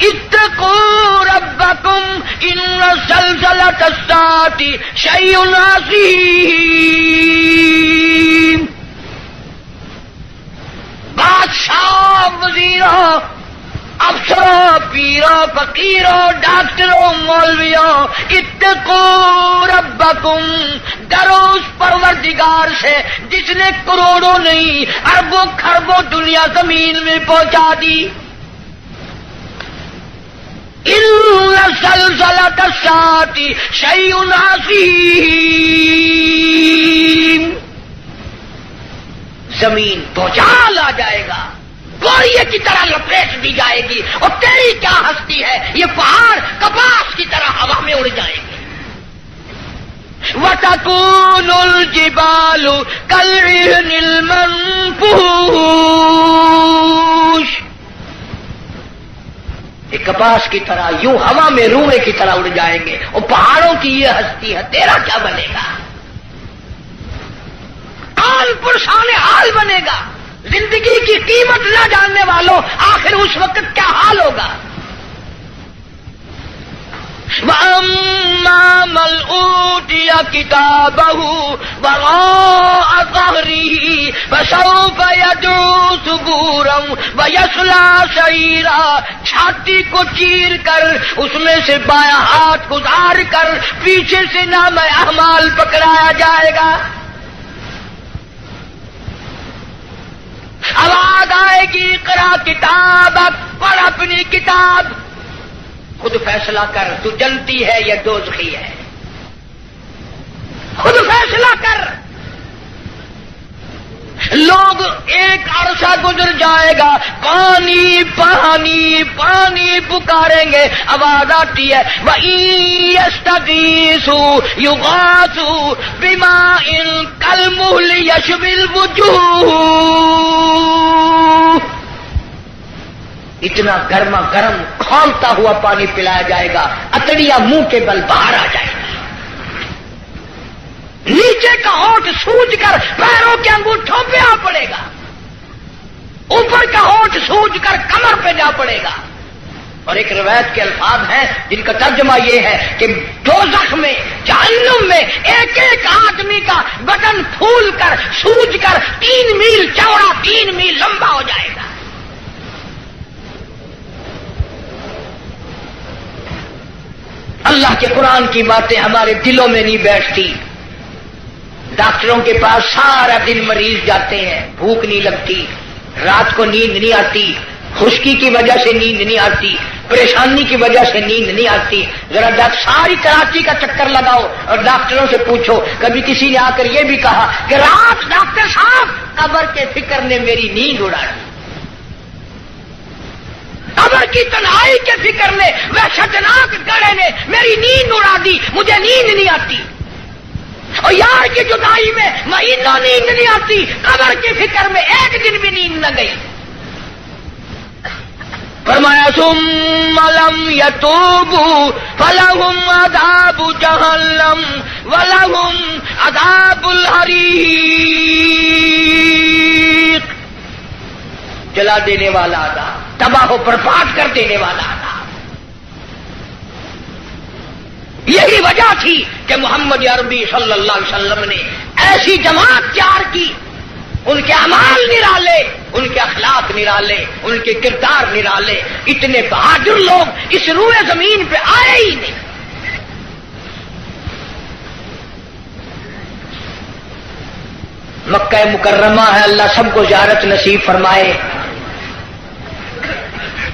اتقوا ربکم ان زلزلۃ الساعۃ شیء عظیم۔ بادشاہ، وزیروں، افسروں، پیروں، فقیروں، ڈاکٹروں، مولویوں، اتقوا ربکم، ڈرو اس پروردگار سے جس نے کروڑوں نہیں اربوں خربوں دنیا زمین میں پہنچا دی۔ ان زلزلۃ الساعۃ شیء عظیم، زمین بھوچال آ جائے گا، گوریے کی طرح لپیٹ دی جائے گی، اور تیری کیا ہستی ہے، یہ پہاڑ کپاس کی طرح ہوا میں اڑ جائیں گے۔ وَتَكُونُ الْجِبَالُ كَالْعِهْنِ الْمَنفُوشِ، یہ کپاس کی طرح یوں ہوا میں روئے کی طرح اڑ جائیں گے، اور پہاڑوں کی یہ ہستی ہے، تیرا کیا بنے گا؟ حال پرشان حال بنے گا۔ زندگی کی قیمت نہ جاننے والوں، آخر اس وقت کیا حال ہوگا؟ وَأَمَّا مَنْ أُوتِيَ كِتَابَهُ وَرَاءَ ظَهْرِهِ فَسَوْفَ يَدْعُو ثُبُورًا وَيَصْلَىٰ سَعِيرًا، چھاتی کو چیر کر اس میں سے بایاں ہاتھ گزار کر پیچھے سے نام اعمال پکڑایا جائے گا۔ آواز آئے گی اقرا کتابک، پڑھ اپنی کتاب، خود فیصلہ کر، تو جنتی ہے یا دوزخی ہے، خود فیصلہ کر۔ لوگ ایک عرصہ گزر جائے گا، پانی پانی پانی پکاریں گے، آواز آتی ہے وَإِن يَسْتَغِيثُوا يُغَاثُوا بِمَاءٍ كَالْمُهْلِ يَشْوِي الْوُجُوهَ، اتنا گرما گرم کھولتا ہوا پانی پلایا جائے گا، اتڑیاں منہ کے بل باہر آ جائے گا، نیچے کا ہونٹ سوج کر پیروں کے انگوٹھوں پہ آ پڑے گا، اوپر کا ہونٹ سوج کر کمر پہ جا پڑے گا۔ اور ایک روایت کے الفاظ ہیں جن کا ترجمہ یہ ہے کہ دوزخ میں، جہنم میں ایک ایک آدمی کا بدن پھول کر سوج کر 3 میل چوڑا 3 میل لمبا ہو جائے گا۔ اللہ کے قرآن کی باتیں ہمارے دلوں میں نہیں بیٹھتی۔ ڈاکٹروں کے پاس سارا دن مریض جاتے ہیں، بھوک نہیں لگتی، رات کو نیند نہیں آتی، خشکی کی وجہ سے نیند نہیں آتی، پریشانی کی وجہ سے نیند نہیں آتی۔ ذرا ساری کراچی کا چکر لگاؤ اور ڈاکٹروں سے پوچھو، کبھی کسی نے آ کر یہ بھی کہا کہ رات ڈاکٹر صاحب قبر کے فکر نے میری نیند اڑا دی۔ قبر کی تنہائی کے فکر میں وحشتناک گڑھے نے میری نیند اڑا دی، مجھے نیند نہیں آتی، اور یار کی جدائی میں مہینوں نیند نہیں آتی، قبر کی فکر میں ایک دن بھی نیند نہ گئی۔ فرمایا ثم لم يتوبوا فلهم عذاب جہنم ولهم عذاب الحریق، جلا دینے والا عذاب، تباہ و برباد کر دینے والا عذاب۔ یہی وجہ تھی کہ محمد عربی صلی اللہ علیہ وسلم نے ایسی جماعت تیار کی، ان کے اعمال نرالے، ان کے اخلاق نرالے، ان کے کردار نرالے، اتنے بہادر لوگ اس روئے زمین پہ آئے ہی نہیں۔ مکہ مکرمہ ہے، اللہ سب کو زیارت نصیب فرمائے۔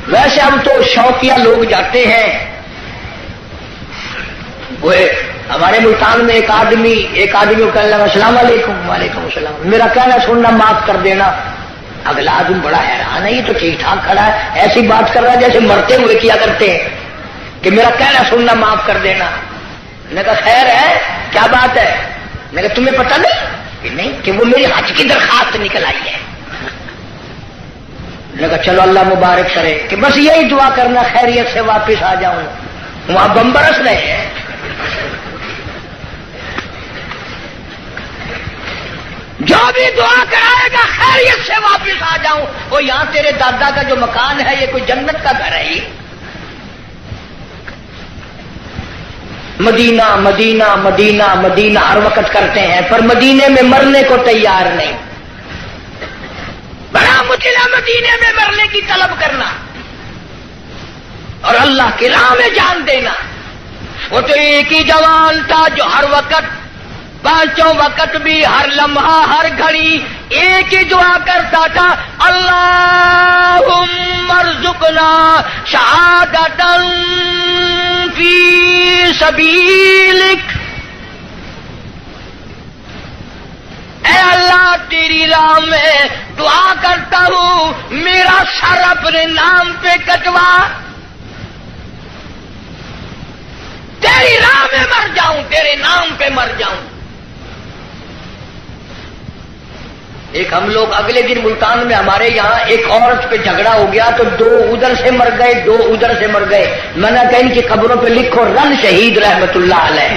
ویسے ہم تو شوقیہ لوگ جاتے ہیں۔ وہ ہمارے ملتان میں ایک آدمی کو کہنے لگا السلام علیکم، وعلیکم السلام، میرا کہنا سننا معاف کر دینا۔ اگلا آدمی بڑا حیران ہے، یہ تو ٹھیک ٹھاک کھڑا ہے، ایسی بات کر رہا ہے جیسے مرتے ہوئے کیا کرتے ہیں کہ میرا کہنا سننا معاف کر دینا۔ میں نے کہا خیر ہے، کیا بات ہے؟ میں نے کہا تمہیں پتہ نہیں کہ وہ میری حج کی درخواست نکل آئی ہے۔ میں نے کہا چلو اللہ مبارک کرے، کہ بس یہی دعا کرنا خیریت سے واپس آ جاؤں۔ وہاں بم برس رہے ہیں۔ جو بھی دعا کرائے گا خیریت سے واپس آ جاؤں۔ وہ یہاں تیرے دادا کا جو مکان ہے یہ کوئی جنت کا گھر ہے؟ مدینہ مدینہ مدینہ مدینہ ہر وقت کرتے ہیں، پر مدینے میں مرنے کو تیار نہیں۔ بڑا مشکل ہے مدینے میں مرنے کی طلب کرنا اور اللہ کی راہ میں جان دینا۔ وہ تو ایک ہی جوان تھا جو ہر وقت، پانچوں وقت بھی، ہر لمحہ ہر گھڑی ایک ہی دعا کرتا تھا، اللہم ارزقنا شہادۃ فی سبیلک۔ اے اللہ تیری راہ میں دعا کرتا ہوں، میرا سر اپنے نام پہ کٹوا، تیری راہ میں مر جاؤں، تیرے نام پہ مر جاؤں۔ ایک ہم لوگ اگلے دن ملتان میں ہمارے یہاں ایک عورت پہ جھگڑا ہو گیا تو 2 ادھر سے مر گئے، 2 ادھر سے مر گئے۔ میں نے کہا ان کی قبروں پہ لکھو رن شہید رحمت اللہ علیہ،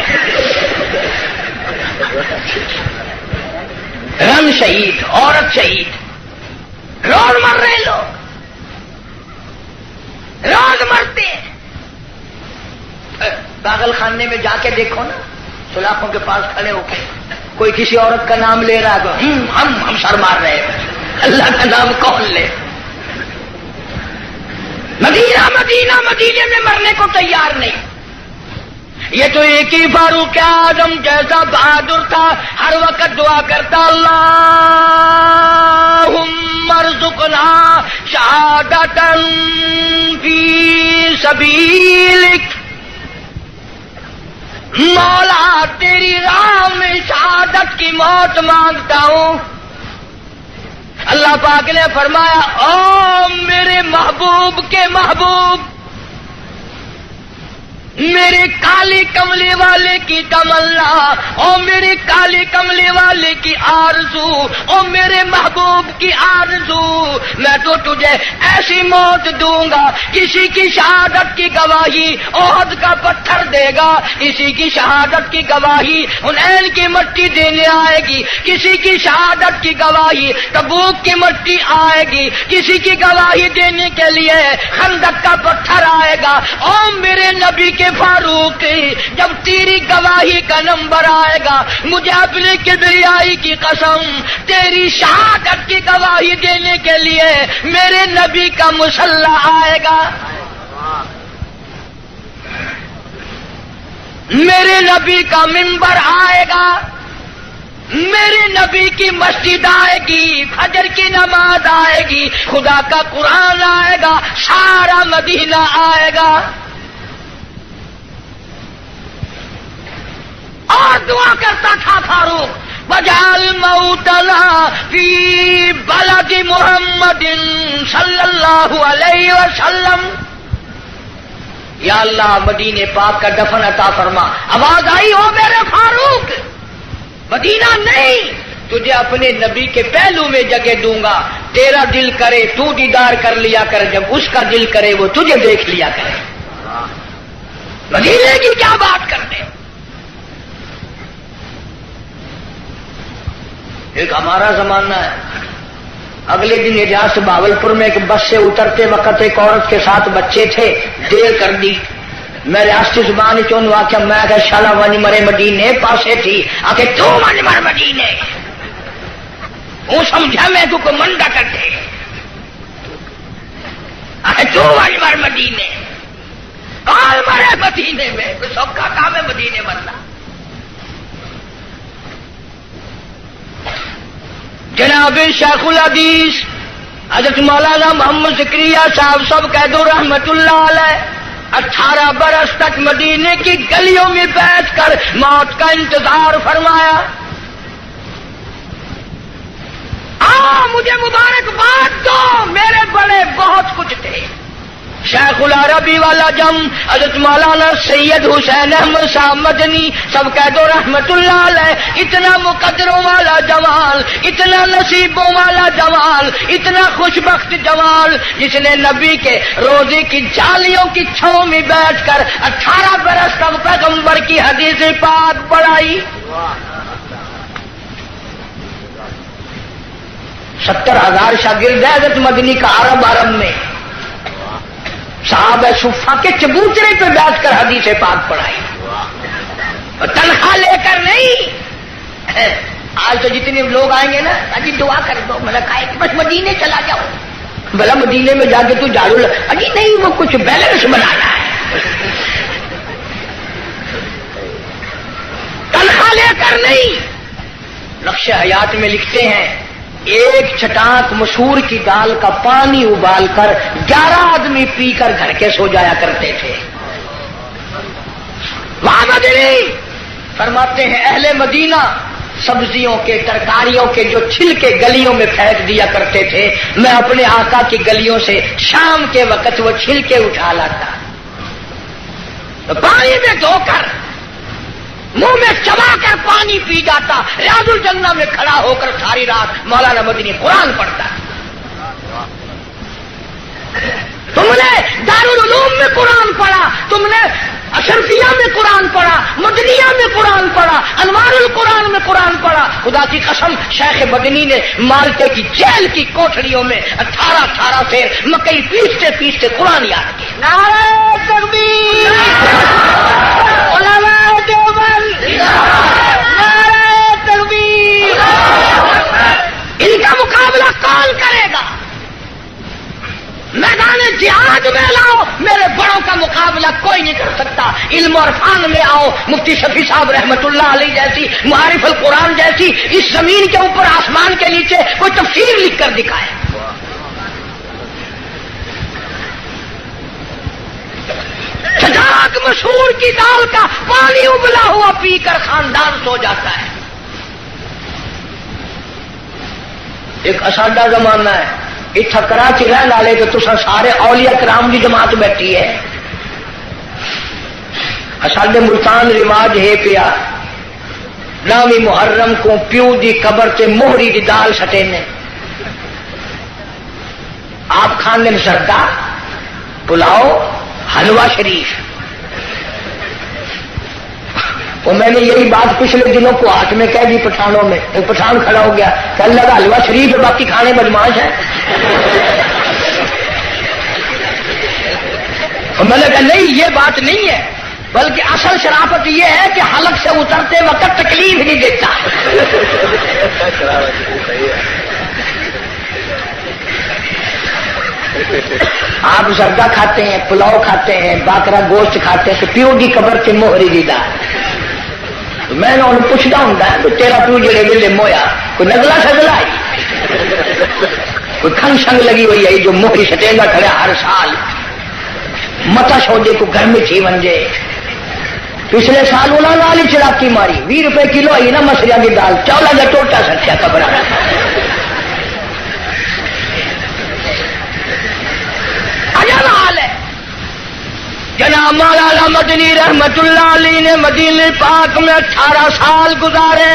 رن شہید، عورت شہید۔ روز مر رہے لوگ، روز مرتے ہیں۔ پاگل خانے میں جا کے دیکھو نا، سلاخوں کے پاس کھڑے ہو کے کوئی کسی عورت کا نام لے رہا ہے تو ہم سر مار رہے ہیں، اللہ کا نام کون لے؟ مدینہ مدینہ مدینے میں مرنے کو تیار نہیں۔ یہ تو ایک ہی فاروق اعظم جیسا بہادر تھا، ہر وقت دعا کرتا، اللہم ارزقنا شہادۃ فی سبیلک۔ مولا تیری راہ میں شہادت کی موت مانگتا ہوں۔ اللہ پاک نے فرمایا، او میرے محبوب کے محبوب، میرے کالی کملی والے کی تمنا، او میرے کالی کملی والے کی آرزو، او میرے محبوب کی آرزو، میں تو تجھے ایسی موت دوں گا، کسی کی شہادت کی گواہی احد کا پتھر دے گا، کسی کی شہادت کی گواہی حنین کی مٹی دینے آئے گی، کسی کی شہادت کی گواہی تبوک کی مٹی آئے گی، کسی کی گواہی دینے کے لیے خندق کا پتھر آئے گا۔ او میرے نبی کے فاروق، جب تیری گواہی کا نمبر آئے گا، مجھے اپنے کبریائی کی قسم، تیری شہادت کی گواہی دینے کے لیے میرے نبی کا مصلی آئے گا، میرے نبی کا منبر آئے گا، میرے نبی کی مسجد آئے گی، فجر کی نماز آئے گی، خدا کا قرآن آئے گا، سارا مدینہ آئے گا۔ اور دعا کرتا تھا فاروق، وجعل موتنا فی بلد ذات محمد صلی اللہ علیہ وسلم، یا اللہ مدینے پاک کا دفن عطا فرما۔ آواز آئی ہو میرے فاروق، مدینہ نہیں، تجھے اپنے نبی کے پہلو میں جگہ دوں گا، تیرا دل کرے تو دیدار کر لیا کر، جب اس کا دل کرے وہ تجھے دیکھ لیا کرے۔ مدینے کی کیا بات کرتے؟ ایک ہمارا زمانہ ہے، اگلے دن اجاز بھاولپور میں ایک بس سے اترتے وقت ایک عورت کے ساتھ بچے تھے، دیر کر دی، میں ریاستی زبان چون واقعہ میں کہ شالا ونج مرے مدینے پاسے تھی، آکے تو ونج مر مدینے، وہ سمجھا میں تو کو منڈا کرتے، آکے تو ونج مر مدینے، کال مرے مدینے میں، کوئی سب کا کام ہے مدینے مرنا۔ جناب شیخ الحدیث حضرت مولانا محمد زکریا صاحب سب کہہ دو رحمت اللہ علیہ، 18 برس تک مدینے کی گلیوں میں بیٹھ کر موت کا انتظار فرمایا۔ مجھے مبارکباد دو، میرے بڑے بہت کچھ تھے، شیخ العربی والا جم، حضرت مولانا سید حسین احمد صاحب مدنی سب کہہ دو رحمت اللہ علیہ، اتنا مقدروں والا جمال، اتنا نصیبوں والا جمال، اتنا خوش بخت جمال، جس نے نبی کے روزے کی جالیوں کی چھاؤں میں بیٹھ کر 18 برس تک پیغمبر کی حدیث پاک پڑھائی۔ 70,000 شاگرد ہے حضرت مدنی کا عرب میں، صحابہ صفا کے چبوترے پہ بیٹھ کر حدیث پاک پڑھائی، اور تنخواہ لے کر نہیں۔ آج تو جتنے لوگ آئیں گے نا، اجی دعا کر دو، میں نے کہا کہ بس مدینے چلا جاؤ، بھلا مدینے میں جا کے تو جھاڑو اجی نہیں، وہ کچھ بیلنس بنانا ہے، تنخواہ لے کر نہیں۔ نقش حیات میں لکھتے ہیں ایک چٹاک مسور کی دال کا پانی ابال کر 11 آدمی پی کر گھر کے سو جایا کرتے تھے۔ وہاں مدنی فرماتے ہیں اہل مدینہ سبزیوں کے ترکاریوں کے جو چھلکے گلیوں میں پھینک دیا کرتے تھے، میں اپنے آقا کی گلیوں سے شام کے وقت وہ چھلکے اٹھا لاتا، تو پانی میں دھو کر منہ میں چبا کر پانی پی جاتا، ریاض الجنہ میں کھڑا ہو کر ساری رات مولانا مدنی قرآن پڑھتا۔ تم نے دارالعلوم میں قرآن پڑھا، تم نے اشرفیہ میں قرآن پڑھا، مدنیہ میں قرآن پڑھا، انوار القرآن میں قرآن پڑھا۔ خدا کی قسم شیخ مدنی نے مالٹے کی جیل کی کوٹھڑیوں میں 18 سے مکئی پیستے پیستے قرآن یاد کیا۔ نعرہ تکبیر، علماء دیوبند، نعرہ تکبیر۔ ان کا مقابلہ کون کرے گا؟ میدان جہاد میں لاؤ، میرے بڑوں کا مقابلہ کوئی نہیں کر سکتا۔ علم اور فن میں آؤ، مفتی شفیع صاحب رحمت اللہ علیہ جیسی، معارف القرآن جیسی، اس زمین کے اوپر آسمان کے نیچے کوئی تفسیر لکھ کر دکھائے۔ چٹاک مسور کی دال کا پانی ابلا ہوا پی کر خاندان سو جاتا ہے۔ ایک اساڈا زمانہ ہے، اتنا کراچی رہن والے تو تسا سارے اولیاء کرام کی جماعت بیٹھی ہے۔ ساڈے ملتان رواج ہے پیا، نامی محرم کو پیو دی قبر تے موہری دی دال سٹے نے، آپ کھانے میں سردا پلاؤ حلوہ شریف۔ اور میں نے یہی بات پچھلے دنوں کو ہاتھ میں کہہ دی پٹھانوں میں، ایک پٹھان کھڑا ہو گیا کہ اللہ کا حلوہ شریف ہے، باقی کھانے بدماش ہے۔ اور میں نے کہا نہیں، یہ بات نہیں ہے، بلکہ اصل شرافت یہ ہے کہ حلق سے اترتے وقت تکلیف نہیں دیتا۔ آپ زردہ کھاتے ہیں، پلاؤ کھاتے ہیں، باکرا گوشت کھاتے ہیں، تو پیو کی قبر سے موہری دی دال۔ میں نے انہوں پوچھنا ہوں کہ تیرا پیو جڑے ویلے مویا کوئی نزلہ سزلہ آئی، کوئی کھنگ شنگ لگی ہوئی ہے جو موہری سٹے گا کھڑا ہر سال متا سودے کو گھر میں تھی ونجے۔ پچھلے سال انہوں نے والی چڑاکی ماری، 20 روپے کلو آئی نا مسریاں کی دال، چولا کا ٹوٹا سٹیا قبر۔ مولانا مدنی رحمت اللہ علیہ نے مدینہ پاک میں 18 سال گزارے.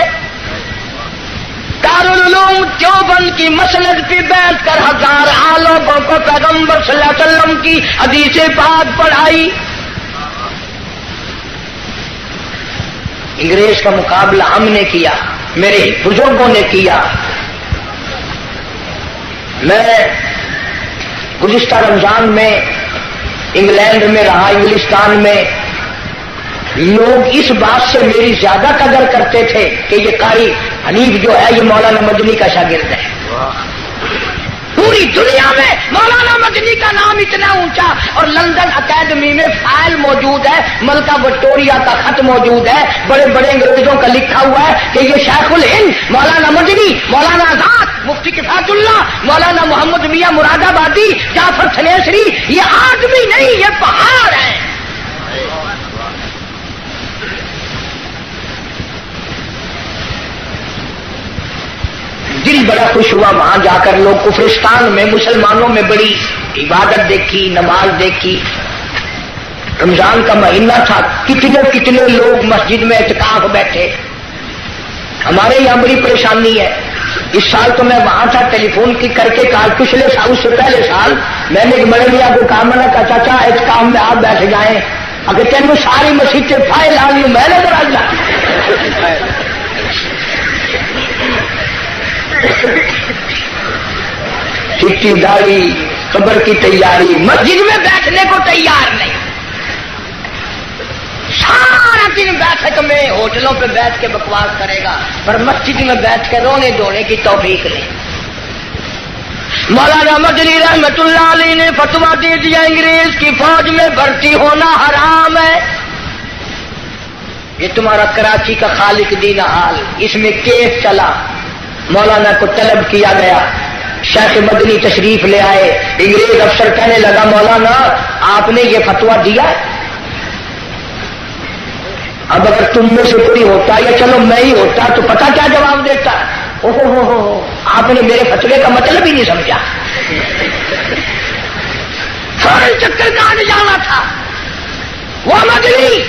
دارالعلوم دیوبند کی مسند پہ بیٹھ کر 1000 لوگوں کو پیغمبر صلی اللہ علیہ وسلم کی حدیث پاک پڑھائی. انگریز کا مقابلہ ہم نے کیا، میرے بزرگوں نے کیا. میں گزشتہ رمضان میں انگلینڈ میں رہا، انگلستان میں. لوگ اس بات سے میری زیادہ قدر کرتے تھے کہ یہ قاری حنیف جو ہے یہ مولانا مدنی کا شاگرد ہے. پوری دنیا میں مولانا مدنی کا نام اتنا اونچا، اور لندن اکیڈمی میں فائل موجود ہے، ملکہ وکٹوریہ کا خط موجود ہے، بڑے بڑے انگریزوں کا لکھا ہوا ہے کہ یہ شیخ الہند مولانا مدنی، مولانا آزاد، مفتی کفایت اللہ، مولانا محمد میاں مراد آبادی، جعفر تھنیسری، یہ آدمی نہیں، یہ پہاڑ ہے. دل بڑا خوش ہوا وہاں جا کر. لوگ کفرستان میں مسلمانوں میں بڑی عبادت دیکھی، نماز دیکھی. رمضان کا مہینہ تھا، کتنے کتنے لوگ مسجد میں اعتکاف بیٹھے. ہمارے یہاں بڑی پریشانی ہے. اس سال تو میں وہاں تھا، ٹیلی فون کی کر کے کہا، پچھلے سال اس سے پہلے سال میں نے ایک بڑے میاں کو کہا، میں نے کہا چاچا اعتکاف میں آپ بیٹھ جائیں. اگر تینوں ساری مسجد سے فائل آ لی، میں نے ذرا چٹی داڑھی قبر کی تیاری، مسجد میں بیٹھنے کو تیار نہیں. سارا دن بیٹھک میں ہوٹلوں پہ بیٹھ کے بکواس کرے گا، پر مسجد میں بیٹھ کے رونے دھونے کی توفیق نہیں. مولانا مدنی رحمت اللہ علیہ نے فتویٰ دے دیا انگریز کی فوج میں بھرتی ہونا حرام ہے. یہ تمہارا کراچی کا خالق دین حال، اس میں کیس چلا. مولانا کو طلب کیا گیا، شیخ مدنی تشریف لے آئے. انگریز افسر کہنے لگا، مولانا آپ نے یہ فتویٰ دیا. اب اگر تم میں سے کوئی ہوتا یا چلو میں ہی ہوتا تو پتہ کیا جواب دیتا. اوہ آپ نے میرے فتوے کا مطلب ہی نہیں سمجھا. فوراً چکر کاٹ جانا تھا. وہ مدنی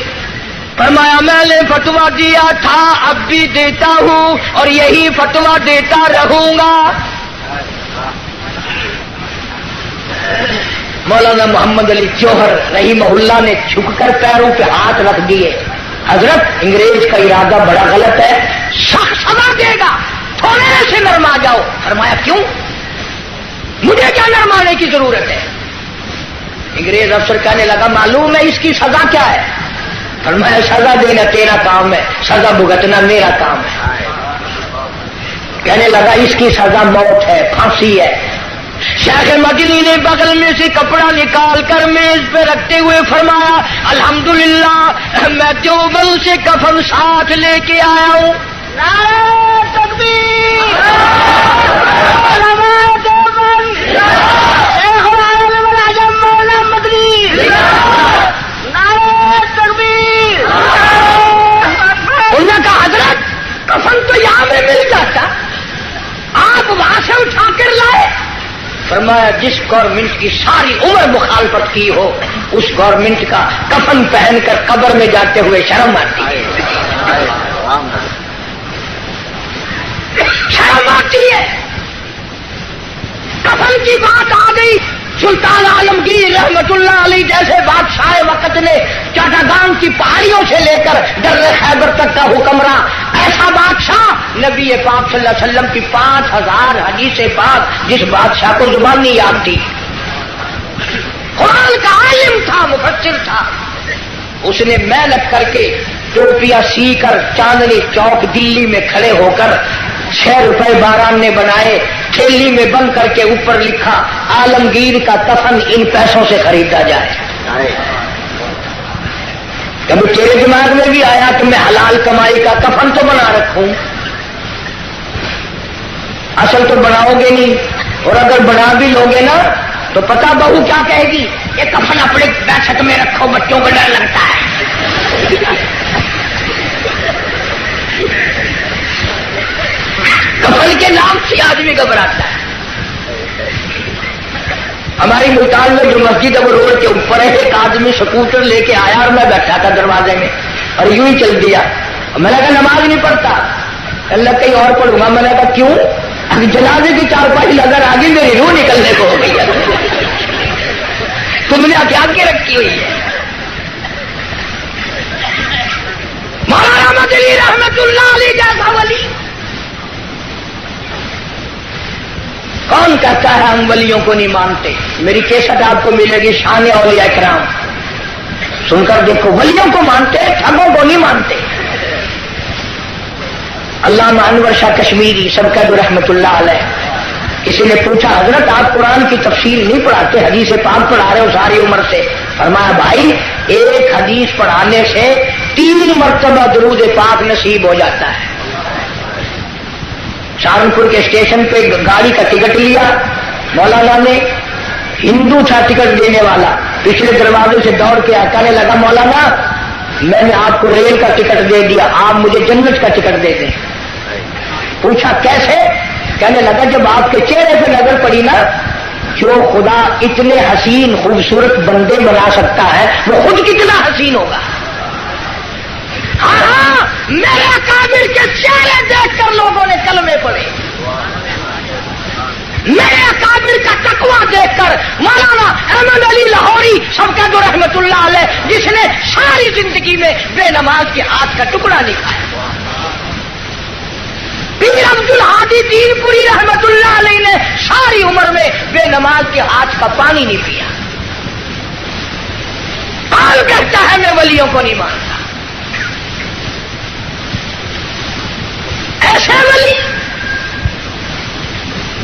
فرمایا میں نے فتویٰ دیا تھا، اب بھی دیتا ہوں اور یہی فتویٰ دیتا رہوں گا. مولانا محمد علی جوہر رحمہ اللہ نے جھک کر پیروں پہ ہاتھ رکھ دیے. حضرت انگریز کا ارادہ بڑا غلط ہے، سخت سزا دے گا، تھوڑے سے نرما جاؤ. فرمایا کیوں؟ مجھے کیا نرمانے کی ضرورت ہے؟ انگریز افسر کہنے لگا، معلوم ہے اس کی سزا کیا ہے؟ فرمایا سزا دینا تیرا کام ہے، سزا بھگتنا میرا کام ہے. کہنے لگا اس کی سزا موت ہے، پھانسی ہے. شیخ مدنی نے بغل میں سے کپڑا نکال کر میز پہ رکھتے ہوئے فرمایا، الحمدللہ میں دیوبند سے کفن ساتھ لے کے آیا ہوں. نعرہ تکبیر، علماء دیوبند، شیخ العالم العظم مولانا مدنی، نعرہ تکبیر. انہوں نے کہا حضرت کفن تو یہاں میں مل جاتا، آپ وہاں سے اٹھا کر لائے. فرمایا جس گورنمنٹ کی ساری عمر مخالفت کی ہو اس گورنمنٹ کا کفن پہن کر قبر میں جاتے ہوئے شرم آتی ہے. شرم آتی ہے. کفن کی بات آ گئی. سلطان عالمگیر رحمت اللہ علیہ جیسے بادشاہ وقت نے چاٹاگان کی پہاڑیوں سے لے کر در خیبر تک کا حکمراں، ایسا بادشاہ نبی پاک صلی اللہ علیہ وسلم کی 5000 حدیث پاک جس بادشاہ کو زبان نہیں یاد تھی، قرآن کا عالم تھا، مفسر تھا، اس نے محنت کر کے ٹوپیاں سی کر چاندنی چوک دلی میں کھڑے ہو کر 6 روپے باران نے بنائے، تھیلی میں بند کر کے اوپر لکھا عالمگیر کا کفن ان پیسوں سے خریدا جائے. کبھی تیرے دماغ میں بھی آیا کہ میں حلال کمائی کا کفن تو بنا رکھوں؟ اصل تو بناؤ گے نہیں، اور اگر بنا بھی لوگے نا تو پتہ بہو کیا کہے گی، یہ کفن اپنے بیٹھک میں رکھو، بچوں کو ڈر لگتا ہے. کفن کے نام سے آدمی گھبراتا ہے. ہماری ملتان میں جو مسجد ہے وہ روڈ کے اوپر ہے. ایک آدمی سکوٹر لے کے آیا اور میں بیٹھا تھا دروازے میں اور یوں ہی چل دیا. میں نے کہا نماز نہیں پڑھتا. اللہ کہیں اور پڑھوں گا. میں نے کہا کیوں؟ ابھی جنازے کی چارپائی نظر آ گئی, میری روح نکلنے کو ہو گئی. تم نے کیا کے رکھی ہوئی ہے؟ مولانا مدنی رحمت اللہ علیہ جیسا ولی کون کہتا ہے ہم ولیوں کو نہیں مانتے؟ میری کیسٹ آپ کو ملے گی شان اولیاء کرام, سن کر دیکھو. ولیوں کو مانتے, ٹھگوں کو نہیں مانتے. علامہ انور شاہ کشمیری سب کا رحمت اللہ علیہ, کسی نے پوچھا حضرت آپ قرآن کی تفسیر نہیں پڑھاتے, حدیث پاک پڑھا رہے ہو ساری عمر سے؟ فرمایا بھائی ایک حدیث پڑھانے سے 3 مرتبہ درود پاک نصیب ہو جاتا ہے. سہارنپور کے اسٹیشن پہ گاڑی کا ٹکٹ لیا مولانا نے, ہندو تھا ٹکٹ دینے والا, پچھلے دروازے سے دوڑ کے کہنے لگا مولانا میں نے آپ کو ریل کا ٹکٹ دے دیا, آپ مجھے جنت کا ٹکٹ دے دیں. پوچھا کیسے؟ کہنے لگا جب آپ کے چہرے پہ نظر پڑی نا, جو خدا اتنے حسین خوبصورت بندے بنا سکتا ہے وہ خود کتنا حسین ہوگا. ہاں میرے اکابر کے چہرے دیکھ کر لوگوں نے کلمے پڑھے, میرے اکابر کا تقویٰ دیکھ کر. مولانا احمد علی لاہوری سب کا جو رحمت اللہ علیہ, جس نے ساری زندگی میں بے نماز کے ہاتھ کا ٹکڑا نہیں کھایا. پیر عبد الحادی دین پوری رحمت اللہ علیہ نے ساری عمر میں بے نماز کے ہاتھ کا پانی نہیں پیا. کون کہتا ہے میں ولیوں کو نہیں مانتا؟ ایسے ولی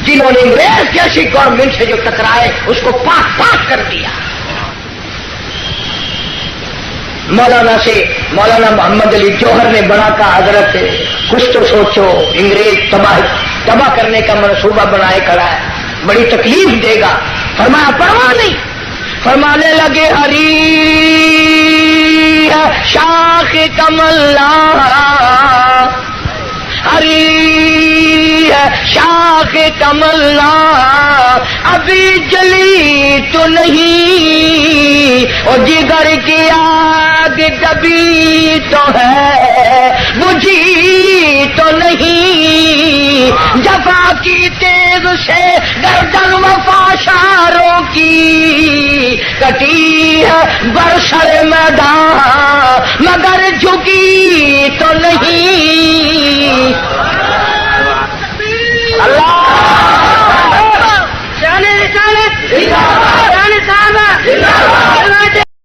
جنہوں نے انگریز جیسی گورنمنٹ سے جو ٹکرائے اس کو پاک پاک کر دیا. مولانا محمد علی جوہر نے بڑا کہا حضرت کچھ تو سوچو, انگریز تباہ کرنے کا منصوبہ بنائے کھڑا ہے, بڑی تکلیف دے گا. فرمایا پرواہ نہیں. فرمانے لگے ہری شاخ کمل ہری شاخ کمل ابھی جلی تو نہیں, اور جگر کی آگ کبھی تو ہے بجھی تو نہیں. جفا کی تیز سے گردن وفاشاروں کی کٹی ہے برسر میدان